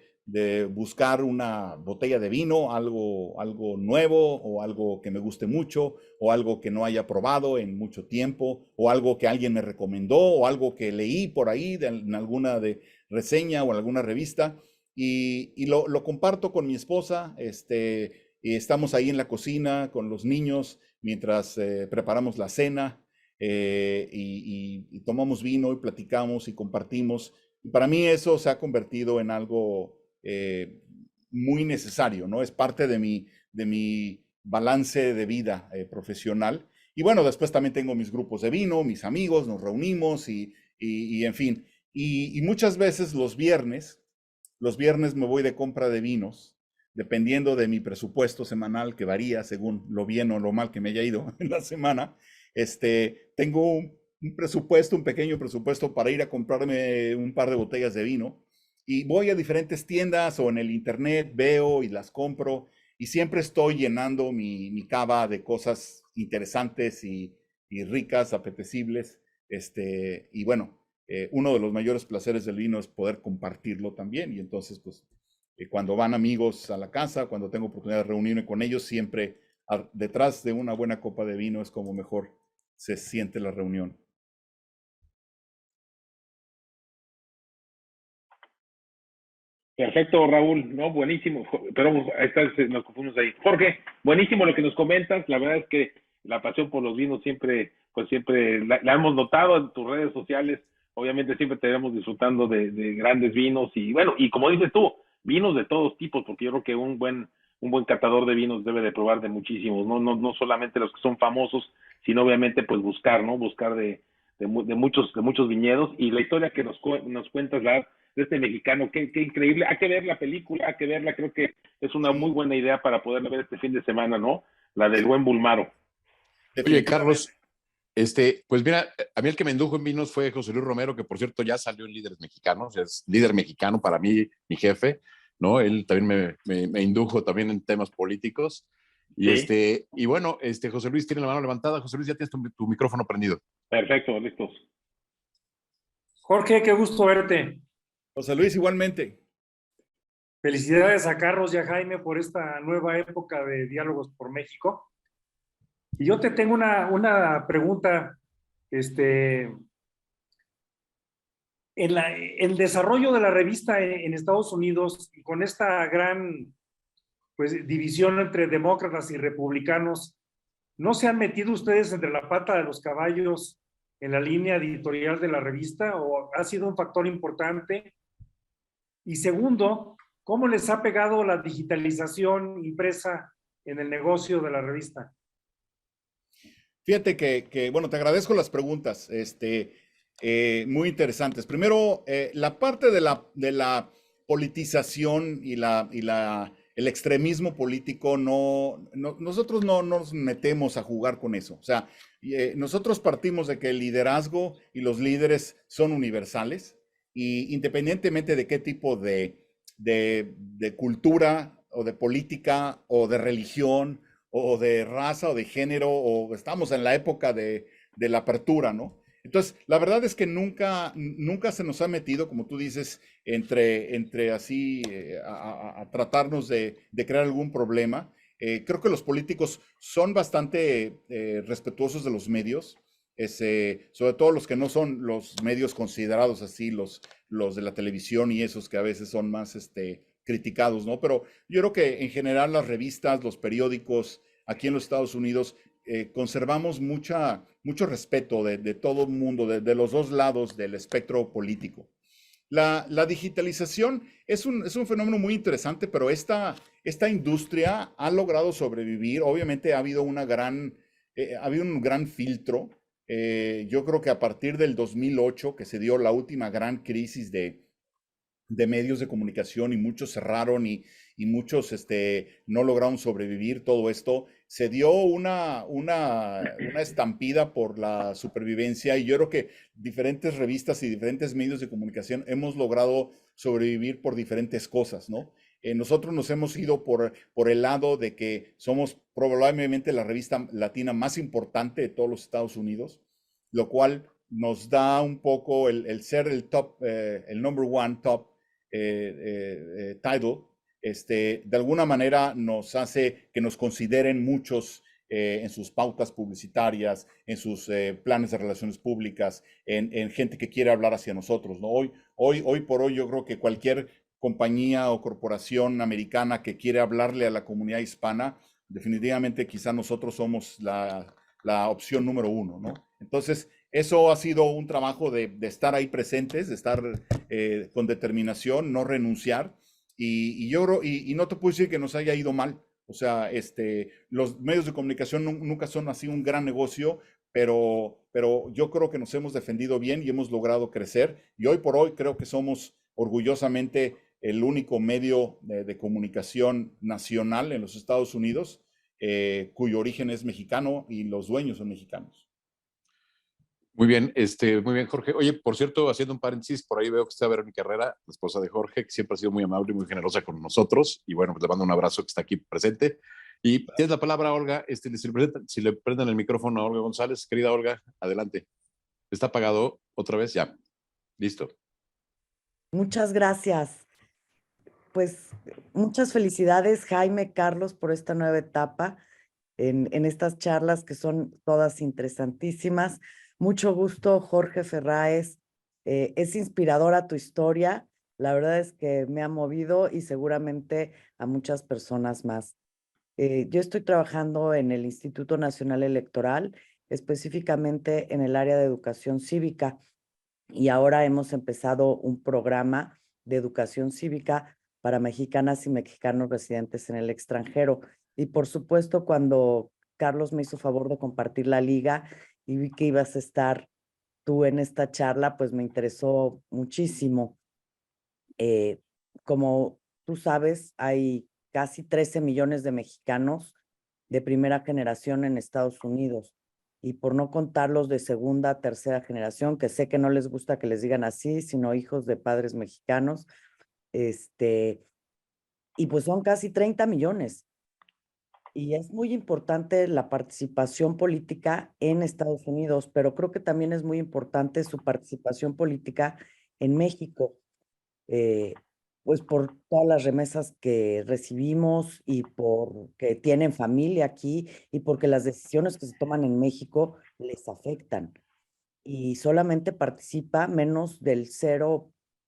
buscar una botella de vino, algo nuevo o algo que me guste mucho o algo que no haya probado en mucho tiempo o algo que alguien me recomendó o algo que leí por ahí en alguna reseña o en alguna revista y lo comparto con mi esposa, y estamos ahí en la cocina con los niños mientras preparamos la cena y tomamos vino y platicamos y compartimos. Y para mí eso se ha convertido en algo muy necesario, ¿no? Es parte de mi balance de vida profesional. Y bueno, después también tengo mis grupos de vino, mis amigos, nos reunimos y en fin. Y muchas veces los viernes me voy de compra de vinos, dependiendo de mi presupuesto semanal, que varía según lo bien o lo mal que me haya ido en la semana. Tengo un presupuesto, un pequeño presupuesto para ir a comprarme un par de botellas de vino y voy a diferentes tiendas o en el internet, veo y las compro y siempre estoy llenando mi cava de cosas interesantes y ricas, apetecibles. Y bueno, uno de los mayores placeres del vino es poder compartirlo también y entonces pues cuando van amigos a la casa, cuando tengo oportunidad de reunirme con ellos, siempre detrás de una buena copa de vino es como mejor se siente la reunión. Perfecto, Raúl, no, buenísimo, pero nos confundimos ahí. Jorge, buenísimo lo que nos comentas, la verdad es que la pasión por los vinos siempre, pues siempre la hemos notado en tus redes sociales, obviamente siempre te vemos disfrutando de grandes vinos y bueno, y como dices tú, vinos de todos tipos, porque yo creo que un buen catador de vinos debe de probar de muchísimos, no solamente los que son famosos, sino obviamente pues buscar, ¿no? Buscar de muchos viñedos y la historia que nos cuentas, de este mexicano, qué increíble. Hay que ver la película, hay que verla, creo que es una muy buena idea para poderla ver este fin de semana, ¿no? La del buen Bulmaro. Oye, Carlos, pues mira, a mí el que me indujo en vinos fue José Luis Romero, que por cierto ya salió en Líderes Mexicanos, es líder mexicano para mí, mi jefe, ¿no? Él también me indujo también en temas políticos. Y, Sí. y bueno, José Luis tiene la mano levantada. José Luis, ya tienes tu micrófono prendido. Perfecto, listos. Jorge, qué gusto verte. José Luis, igualmente. Felicidades a Carlos y a Jaime por esta nueva época de Diálogos por México. Y yo te tengo una pregunta. El desarrollo de la revista en Estados Unidos, y con esta gran pues, división entre demócratas y republicanos, ¿no se han metido ustedes entre la pata de los caballos en la línea editorial de la revista o ha sido un factor importante? Y segundo, ¿cómo les ha pegado la digitalización impresa en el negocio de la revista? Fíjate bueno, te agradezco las preguntas, muy interesantes. Primero, la parte de la politización y el extremismo político, nosotros no nos metemos a jugar con eso. O sea, nosotros partimos de que el liderazgo y los líderes son universales y independientemente de qué tipo de cultura o de política o de religión o de raza o de género, o estamos en la época de la apertura, ¿no? Entonces, la verdad es que nunca se nos ha metido, como tú dices, entre así a tratarnos de crear algún problema. Creo que los políticos son bastante respetuosos de los medios, sobre todo los que no son los medios considerados así, los de la televisión y esos que a veces son más criticados, ¿no? Pero yo creo que en general las revistas, los periódicos aquí en los Estados Unidos conservamos mucho respeto de todo el mundo, de los dos lados del espectro político. La digitalización es un fenómeno muy interesante, pero esta industria ha logrado sobrevivir. Obviamente ha habido un gran filtro. Yo creo que a partir del 2008, que se dio la última gran crisis de medios de comunicación y muchos cerraron y muchos no lograron sobrevivir todo esto, se dio una estampida por la supervivencia y yo creo que diferentes revistas y diferentes medios de comunicación hemos logrado sobrevivir por diferentes cosas, ¿no? Nosotros nos hemos ido por el lado de que somos probablemente la revista latina más importante de todos los Estados Unidos, lo cual nos da un poco el ser el top, el number one top title, de alguna manera nos hace que nos consideren muchos en sus pautas publicitarias, en sus planes de relaciones públicas, en gente que quiere hablar hacia nosotros, ¿no? Hoy por hoy yo creo que cualquier compañía o corporación americana que quiere hablarle a la comunidad hispana, definitivamente quizá nosotros somos la opción número uno, ¿no? Entonces, eso ha sido un trabajo de estar ahí presentes, de estar con determinación, no renunciar. Y no te puedo decir que nos haya ido mal. O sea, los medios de comunicación nunca son así un gran negocio, pero yo creo que nos hemos defendido bien y hemos logrado crecer. Y hoy por hoy creo que somos orgullosamente el único medio de comunicación nacional en los Estados Unidos cuyo origen es mexicano y los dueños son mexicanos. Muy bien, Jorge. Oye, por cierto, haciendo un paréntesis, por ahí veo que está Verónica Herrera, la esposa de Jorge, que siempre ha sido muy amable y muy generosa con nosotros. Y bueno, pues le mando un abrazo que está aquí presente. Y tienes la palabra, Olga. Si le prenden el micrófono a Olga González, querida Olga, adelante. ¿Está apagado otra vez? Ya. Listo. Muchas gracias. Pues muchas felicidades, Jaime, Carlos, por esta nueva etapa en estas charlas que son todas interesantísimas. Mucho gusto, Jorge Ferraes. Es inspiradora tu historia. La verdad es que me ha movido y seguramente a muchas personas más. Yo estoy trabajando en el Instituto Nacional Electoral, específicamente en el área de educación cívica, y ahora hemos empezado un programa de educación cívica para mexicanas y mexicanos residentes en el extranjero. Y por supuesto, cuando Carlos me hizo favor de compartir la liga y vi que ibas a estar tú en esta charla, pues me interesó muchísimo. Como tú sabes, hay casi 13 millones de mexicanos de primera generación en Estados Unidos. Y por no contar los de segunda, tercera generación, que sé que no les gusta que les digan así, sino hijos de padres mexicanos, y pues son casi 30 millones. Y es muy importante la participación política en Estados Unidos, pero creo que también es muy importante su participación política en México, pues por todas las remesas que recibimos y porque tienen familia aquí y porque las decisiones que se toman en México les afectan. Y solamente participa menos del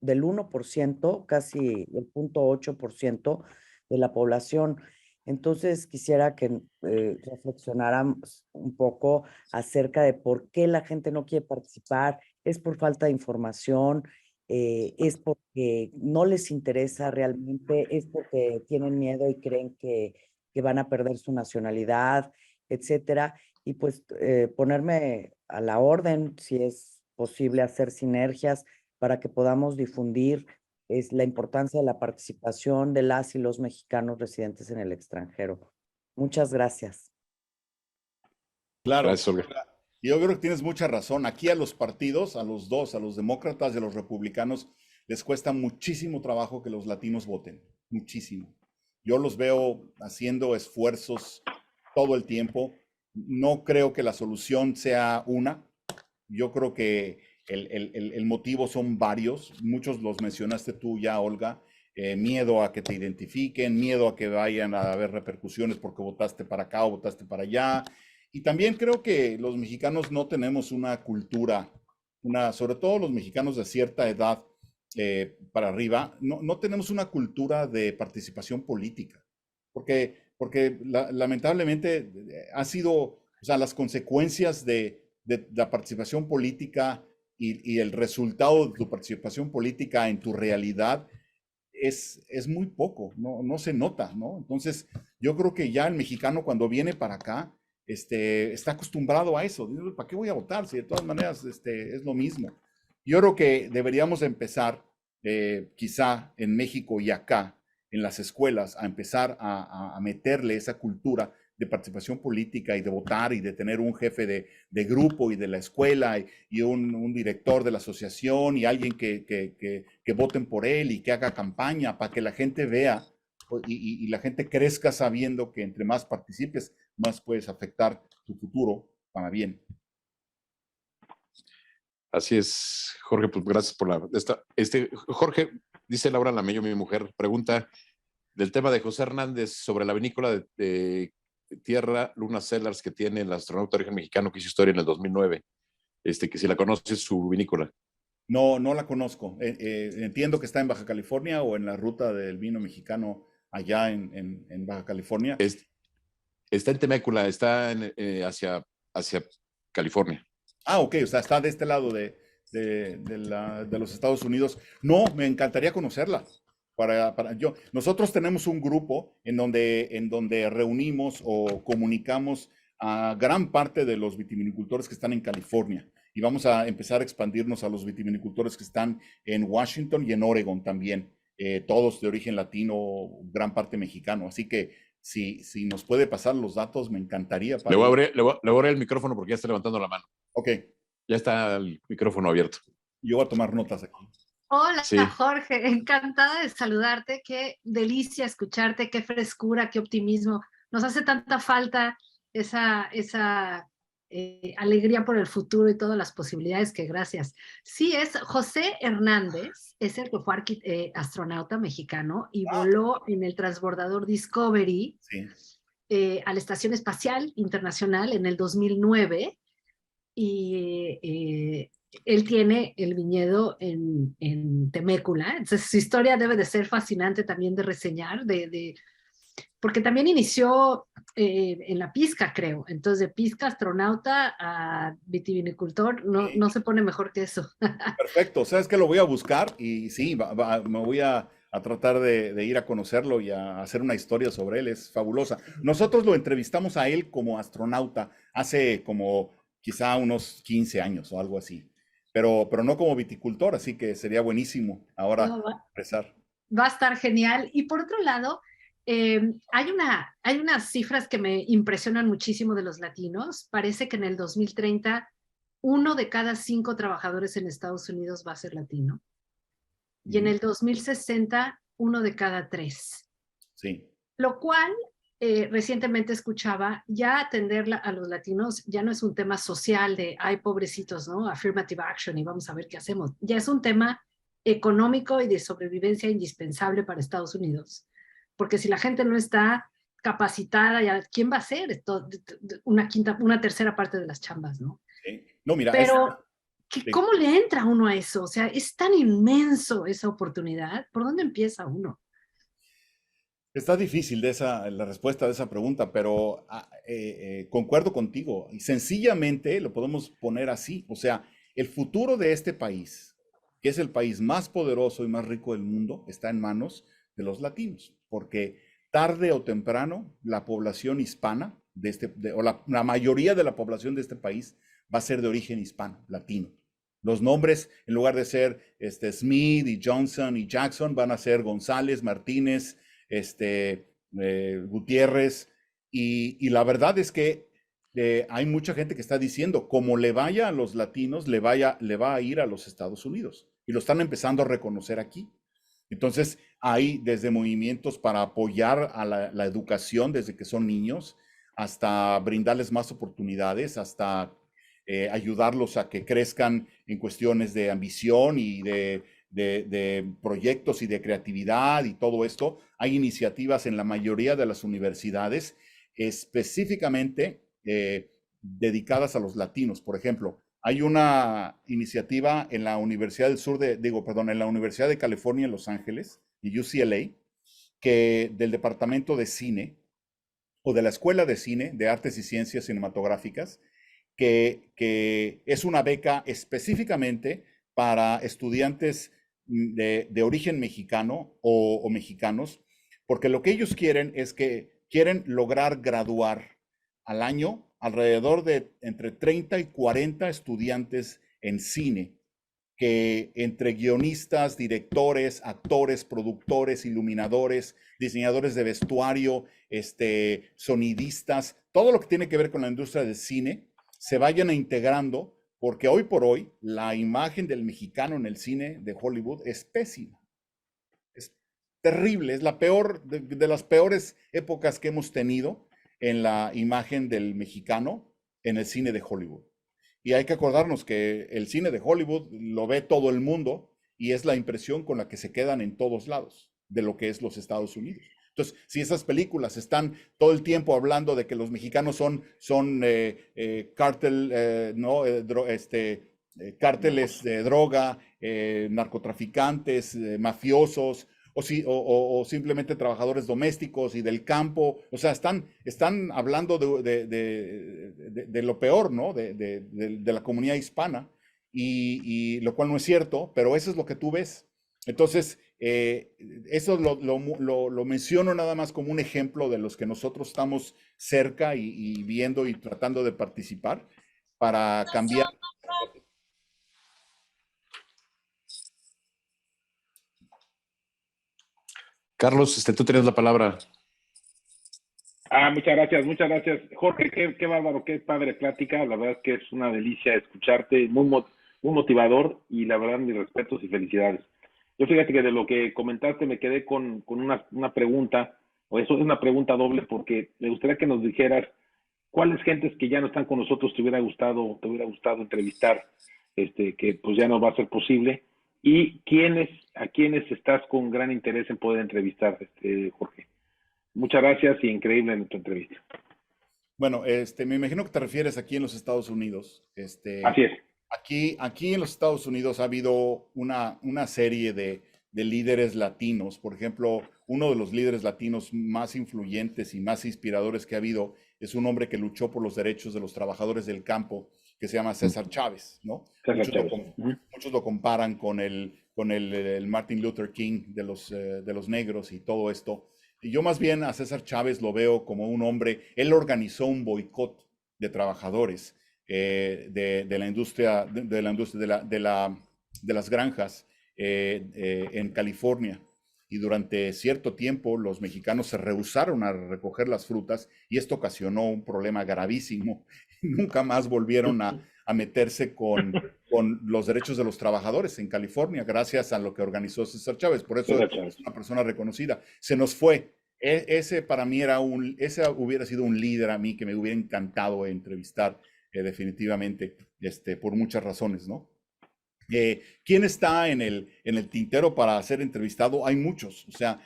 1%, casi el 0.8% de la población. Entonces quisiera que reflexionáramos un poco acerca de por qué la gente no quiere participar. ¿Es por falta de información? ¿Es porque no les interesa realmente? ¿Es porque tienen miedo y creen que van a perder su nacionalidad, etcétera? Y pues ponerme a la orden, si es posible hacer sinergias para que podamos difundir es la importancia de la participación de las y los mexicanos residentes en el extranjero. Muchas gracias. Claro. Gracias, Olga. Yo creo que tienes mucha razón. Aquí a los partidos, a los dos, a los demócratas y a los republicanos, les cuesta muchísimo trabajo que los latinos voten. Muchísimo. Yo los veo haciendo esfuerzos todo el tiempo. No creo que la solución sea una. Yo creo que el motivo son varios. Muchos los mencionaste tú ya, Olga. Miedo a que te identifiquen, miedo a que vayan a haber repercusiones porque votaste para acá o votaste para allá. Y también creo que los mexicanos no tenemos una cultura, sobre todo los mexicanos de cierta edad para arriba, no tenemos una cultura de participación política, porque lamentablemente ha sido, o sea, las consecuencias de la participación política y el resultado de tu participación política en tu realidad es muy poco, no se nota, ¿no? Entonces, yo creo que ya el mexicano cuando viene para acá, está acostumbrado a eso. ¿Para qué voy a votar? Si de todas maneras es lo mismo. Yo creo que deberíamos empezar, quizá en México y acá, en las escuelas, a empezar a meterle esa cultura de participación política y de votar y de tener un jefe de grupo y de la escuela y un director de la asociación y alguien que voten por él y que haga campaña para que la gente vea y la gente crezca sabiendo que entre más participes, más puedes afectar tu futuro para bien. Así es, Jorge, pues gracias por Jorge, dice Laura Lamello, mi mujer, pregunta del tema de José Hernández sobre la vinícola de Tierra Luna Cellars que tiene el astronauta de origen mexicano que hizo historia en el 2009, que si la conoces, su vinícola. No la conozco. Entiendo que está en Baja California o en la ruta del vino mexicano allá en Baja California. Está en Temécula, está hacia California. Ah, ok, o sea, está de este lado de los Estados Unidos. No, me encantaría conocerla. Nosotros tenemos un grupo en donde reunimos o comunicamos a gran parte de los vitivinicultores que están en California. Y vamos a empezar a expandirnos a los vitivinicultores que están en Washington y en Oregon también. Todos de origen latino, gran parte mexicano. Así que si nos puede pasar los datos, me encantaría. Le voy a abrir el micrófono porque ya está levantando la mano. Ok. Ya está el micrófono abierto. Yo voy a tomar notas aquí. Hola, sí. Jorge, encantada de saludarte. Qué delicia escucharte, qué frescura, qué optimismo. Nos hace tanta falta esa alegría por el futuro y todas las posibilidades que gracias. Sí, es José Hernández, es el que fue astronauta mexicano y voló en el transbordador Discovery a la Estación Espacial Internacional en el 2009 y él tiene el viñedo en Temécula. Entonces su historia debe de ser fascinante también de reseñar, porque también inició en la pizca, creo. Entonces, de pizca, astronauta a vitivinicultor, no se pone mejor que eso. Perfecto, sabes que lo voy a buscar y sí, me voy a tratar de ir a conocerlo y a hacer una historia sobre él, es fabulosa. Nosotros lo entrevistamos a él como astronauta hace como quizá unos 15 años o algo así, pero no como viticultor, así que sería buenísimo ahora empezar. Va a estar genial. Y por otro lado, hay unas cifras que me impresionan muchísimo de los latinos. Parece que en el 2030, 1 de cada 5 trabajadores en Estados Unidos va a ser latino. Y en el 2060, 1 de cada 3. Sí. Lo cual, recientemente escuchaba, ya atender a los latinos ya no es un tema social de, ay, pobrecitos, ¿no? Affirmative action y vamos a ver qué hacemos. Ya es un tema económico y de sobrevivencia indispensable para Estados Unidos. Porque si la gente no está capacitada, ya, ¿quién va a hacer esto? Una tercera parte de las chambas, ¿no? Sí. No, mira. Pero, ¿cómo le entra uno a eso? O sea, es tan inmenso esa oportunidad. ¿Por dónde empieza uno? Está difícil la respuesta de esa pregunta, pero concuerdo contigo. Y sencillamente lo podemos poner así. O sea, el futuro de este país, que es el país más poderoso y más rico del mundo, está en manos de los latinos, porque tarde o temprano la población hispana o la mayoría de la población de este país va a ser de origen hispano, latino. Los nombres, en lugar de ser Smith y Johnson y Jackson, van a ser González, Martínez, Gutiérrez. Y la verdad es que hay mucha gente que está diciendo, como le vaya a los latinos, le va a ir a los Estados Unidos. Y lo están empezando a reconocer aquí. Entonces, hay desde movimientos para apoyar a la educación desde que son niños, hasta brindarles más oportunidades, hasta ayudarlos a que crezcan en cuestiones de ambición y de proyectos y de creatividad y todo esto. Hay iniciativas en la mayoría de las universidades específicamente dedicadas a los latinos. Por ejemplo, hay una iniciativa en la Universidad en la Universidad de California en Los Ángeles, y UCLA, del Departamento de Cine, o de la Escuela de Cine, de Artes y Ciencias Cinematográficas, que es una beca específicamente para estudiantes de origen mexicano o mexicanos, porque lo que ellos quieren es que quieren lograr graduar al año alrededor de entre 30 y 40 estudiantes en cine, que entre guionistas, directores, actores, productores, iluminadores, diseñadores de vestuario, sonidistas, todo lo que tiene que ver con la industria del cine, se vayan integrando, porque hoy por hoy la imagen del mexicano en el cine de Hollywood es pésima. Es terrible, es la peor de las peores épocas que hemos tenido en la imagen del mexicano en el cine de Hollywood. Y hay que acordarnos que el cine de Hollywood lo ve todo el mundo y es la impresión con la que se quedan en todos lados de lo que es los Estados Unidos. Entonces, si esas películas están todo el tiempo hablando de que los mexicanos son cárteles de droga, narcotraficantes, mafiosos, o simplemente trabajadores domésticos y del campo, o sea, están hablando de lo peor, ¿no? De la comunidad hispana, y lo cual no es cierto, pero eso es lo que tú ves. Entonces, eso lo menciono nada más como un ejemplo de los que nosotros estamos cerca y viendo y tratando de participar para cambiar. Carlos, tú tienes la palabra. Muchas gracias. Jorge, qué bárbaro, qué padre plática. La verdad es que es una delicia escucharte, muy motivador, y la verdad mis respetos y felicidades. Yo fíjate que de lo que comentaste me quedé con una pregunta, o eso es una pregunta doble, porque me gustaría que nos dijeras cuáles gentes que ya no están con nosotros te hubiera gustado entrevistar, que pues ya no va a ser posible, y a quiénes estás con gran interés en poder entrevistar, Jorge. Muchas gracias y increíble en tu entrevista. Bueno, me imagino que te refieres aquí en los Estados Unidos. Así es. Aquí en los Estados Unidos ha habido una serie de líderes latinos. Por ejemplo, uno de los líderes latinos más influyentes y más inspiradores que ha habido es un hombre que luchó por los derechos de los trabajadores del campo, que se llama César Chávez, ¿no? Muchos lo comparan con el Martin Luther King de los negros y todo esto. Y yo más bien a César Chávez lo veo como un hombre. Él organizó un boicot de trabajadores de la industria, de las granjas en California. Y durante cierto tiempo los mexicanos se rehusaron a recoger las frutas, y esto ocasionó un problema gravísimo. Nunca más volvieron a meterse con los derechos de los trabajadores en California, gracias a lo que organizó César Chávez. Por eso es una persona reconocida. Se nos fue. Ese para mí ese hubiera sido un líder a mí que me hubiera encantado entrevistar, definitivamente, por muchas razones, ¿no? ¿Quién está en el tintero para ser entrevistado? Hay muchos. O sea,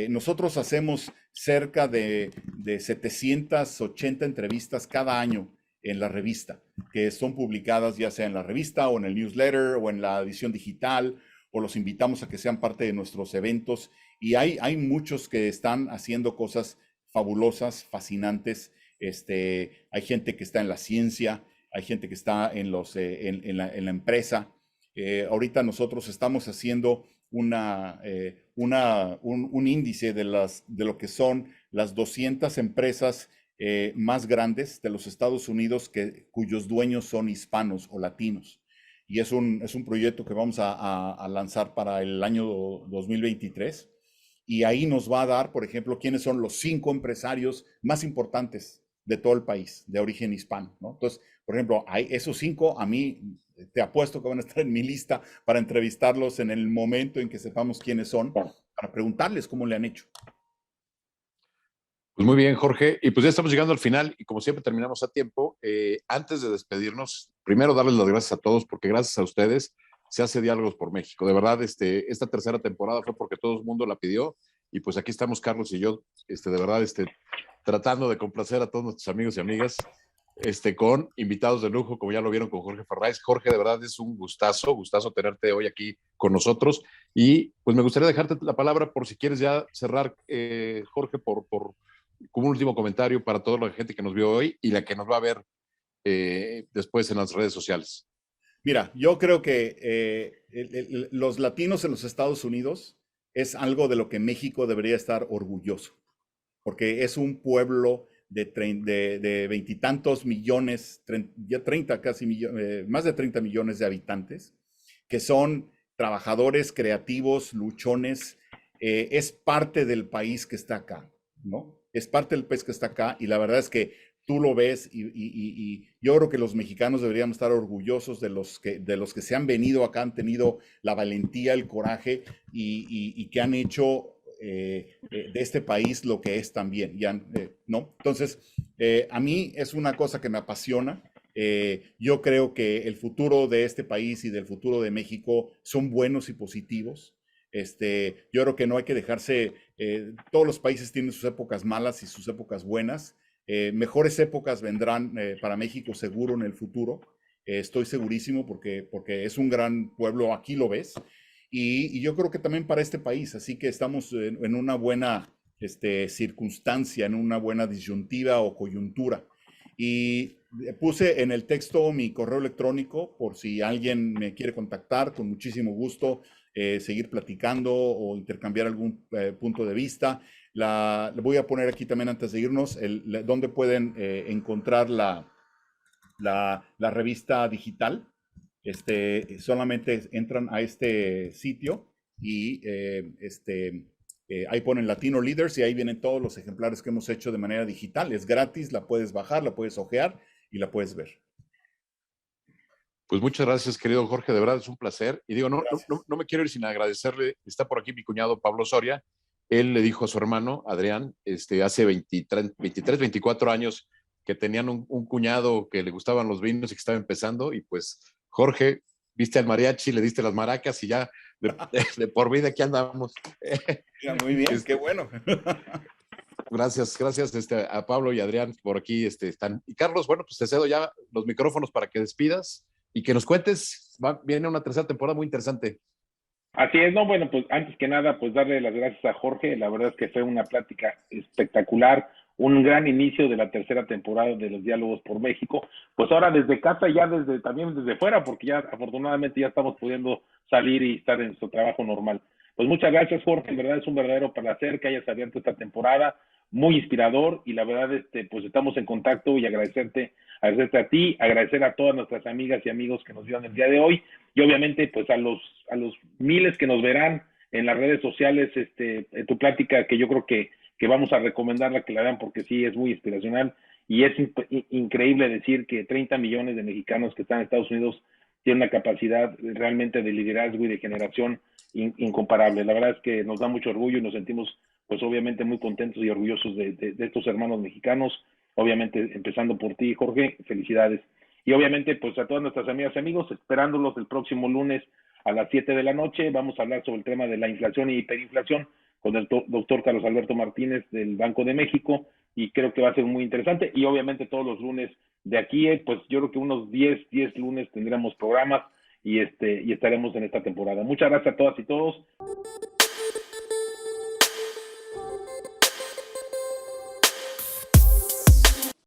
nosotros hacemos cerca de 780 entrevistas cada año en la revista, que son publicadas ya sea en la revista o en el newsletter o en la edición digital, o los invitamos a que sean parte de nuestros eventos. Y hay muchos que están haciendo cosas fabulosas, fascinantes. Hay gente que está en la ciencia, hay gente que está en la empresa. Ahorita nosotros estamos haciendo un índice de lo que son las 200 empresas más grandes de los Estados Unidos cuyos dueños son hispanos o latinos. y es un proyecto que vamos a lanzar para el año 2023. Y ahí nos va a dar, por ejemplo, quiénes son los 5 empresarios más importantes de todo el país, de origen hispano, ¿no? Entonces, por ejemplo, hay esos 5, a mí te apuesto que van a estar en mi lista para entrevistarlos en el momento en que sepamos quiénes son, para preguntarles cómo le han hecho. Pues muy bien, Jorge. Y pues ya estamos llegando al final y como siempre terminamos a tiempo. Antes de despedirnos, primero darles las gracias a todos porque gracias a ustedes se hace Diálogos por México. De verdad, esta tercera temporada fue porque todo el mundo la pidió y pues aquí estamos Carlos y yo, de verdad, tratando de complacer a todos nuestros amigos y amigas, con invitados de lujo, como ya lo vieron con Jorge Ferráez. Jorge, de verdad es un gustazo tenerte hoy aquí con nosotros y pues me gustaría dejarte la palabra por si quieres ya cerrar, Jorge, como un último comentario para toda la gente que nos vio hoy y la que nos va a ver después en las redes sociales. Mira, yo creo que los latinos en los Estados Unidos es algo de lo que México debería estar orgulloso, porque es un pueblo de veintitantos millones, ya 30 casi millones, más de 30 millones de habitantes, que son trabajadores, creativos, luchones. Es parte del país que está acá, ¿no? Es parte del país que está acá y la verdad es que tú lo ves y yo creo que los mexicanos deberíamos estar orgullosos de los que se han venido acá, han tenido la valentía, el coraje y que han hecho de este país lo que es también, ¿no? Entonces, a mí es una cosa que me apasiona. Yo creo que el futuro de este país y del futuro de México son buenos y positivos. Yo creo que no hay que dejarse, todos los países tienen sus épocas malas y sus épocas buenas. Mejores épocas vendrán para México seguro en el futuro. Estoy segurísimo porque es un gran pueblo, aquí lo ves. Y yo creo que también para este país, así que estamos en una buena circunstancia, en una buena disyuntiva o coyuntura. Y puse en el texto mi correo electrónico por si alguien me quiere contactar, con muchísimo gusto, seguir platicando o intercambiar algún punto de vista. Le voy a poner aquí también antes de irnos donde pueden encontrar la revista digital. Solamente entran a este sitio y ahí ponen Latino Leaders y ahí vienen todos los ejemplares que hemos hecho de manera digital. Es gratis, la puedes bajar, la puedes ojear y la puedes ver. Pues muchas gracias, querido Jorge, de verdad es un placer. Y digo, no me quiero ir sin agradecerle. Está por aquí mi cuñado Pablo Soria. Él le dijo a su hermano, Adrián, hace 23, 24 años que tenían un cuñado que le gustaban los vinos y que estaba empezando. Y pues, Jorge, viste al mariachi, le diste las maracas y ya de por vida aquí andamos. Muy bien, qué bueno. Gracias a Pablo y Adrián por aquí están. Y Carlos, bueno, pues te cedo ya los micrófonos para que despidas y que nos cuentes. Viene una tercera temporada muy interesante. Así es, no, bueno, pues antes que nada, pues darle las gracias a Jorge. La verdad es que fue una plática espectacular, un gran inicio de la tercera temporada de los Diálogos por México. Pues ahora desde casa, ya también desde fuera, porque ya afortunadamente ya estamos pudiendo salir y estar en nuestro trabajo normal. Pues muchas gracias, Jorge. En verdad es un verdadero placer que hayas abierto esta temporada, muy inspirador, y la verdad, pues estamos en contacto y agradecerte a ti, agradecer a todas nuestras amigas y amigos que nos vieron el día de hoy, y obviamente pues a los miles que nos verán en las redes sociales, tu plática, que yo creo que vamos a recomendarla, que la vean, porque sí es muy inspiracional, y es increíble decir que 30 millones de mexicanos que están en Estados Unidos tienen una capacidad realmente de liderazgo y de generación incomparable. La verdad es que nos da mucho orgullo y nos sentimos pues obviamente muy contentos y orgullosos de estos hermanos mexicanos, obviamente empezando por ti, Jorge, felicidades. Y obviamente pues a todas nuestras amigas y amigos, esperándolos el próximo lunes a las 7 de la noche, vamos a hablar sobre el tema de la inflación y hiperinflación con el doctor Carlos Alberto Martínez del Banco de México, y creo que va a ser muy interesante. Y obviamente todos los lunes de aquí, pues yo creo que unos 10 lunes tendremos programas y estaremos en esta temporada. Muchas gracias a todas y todos.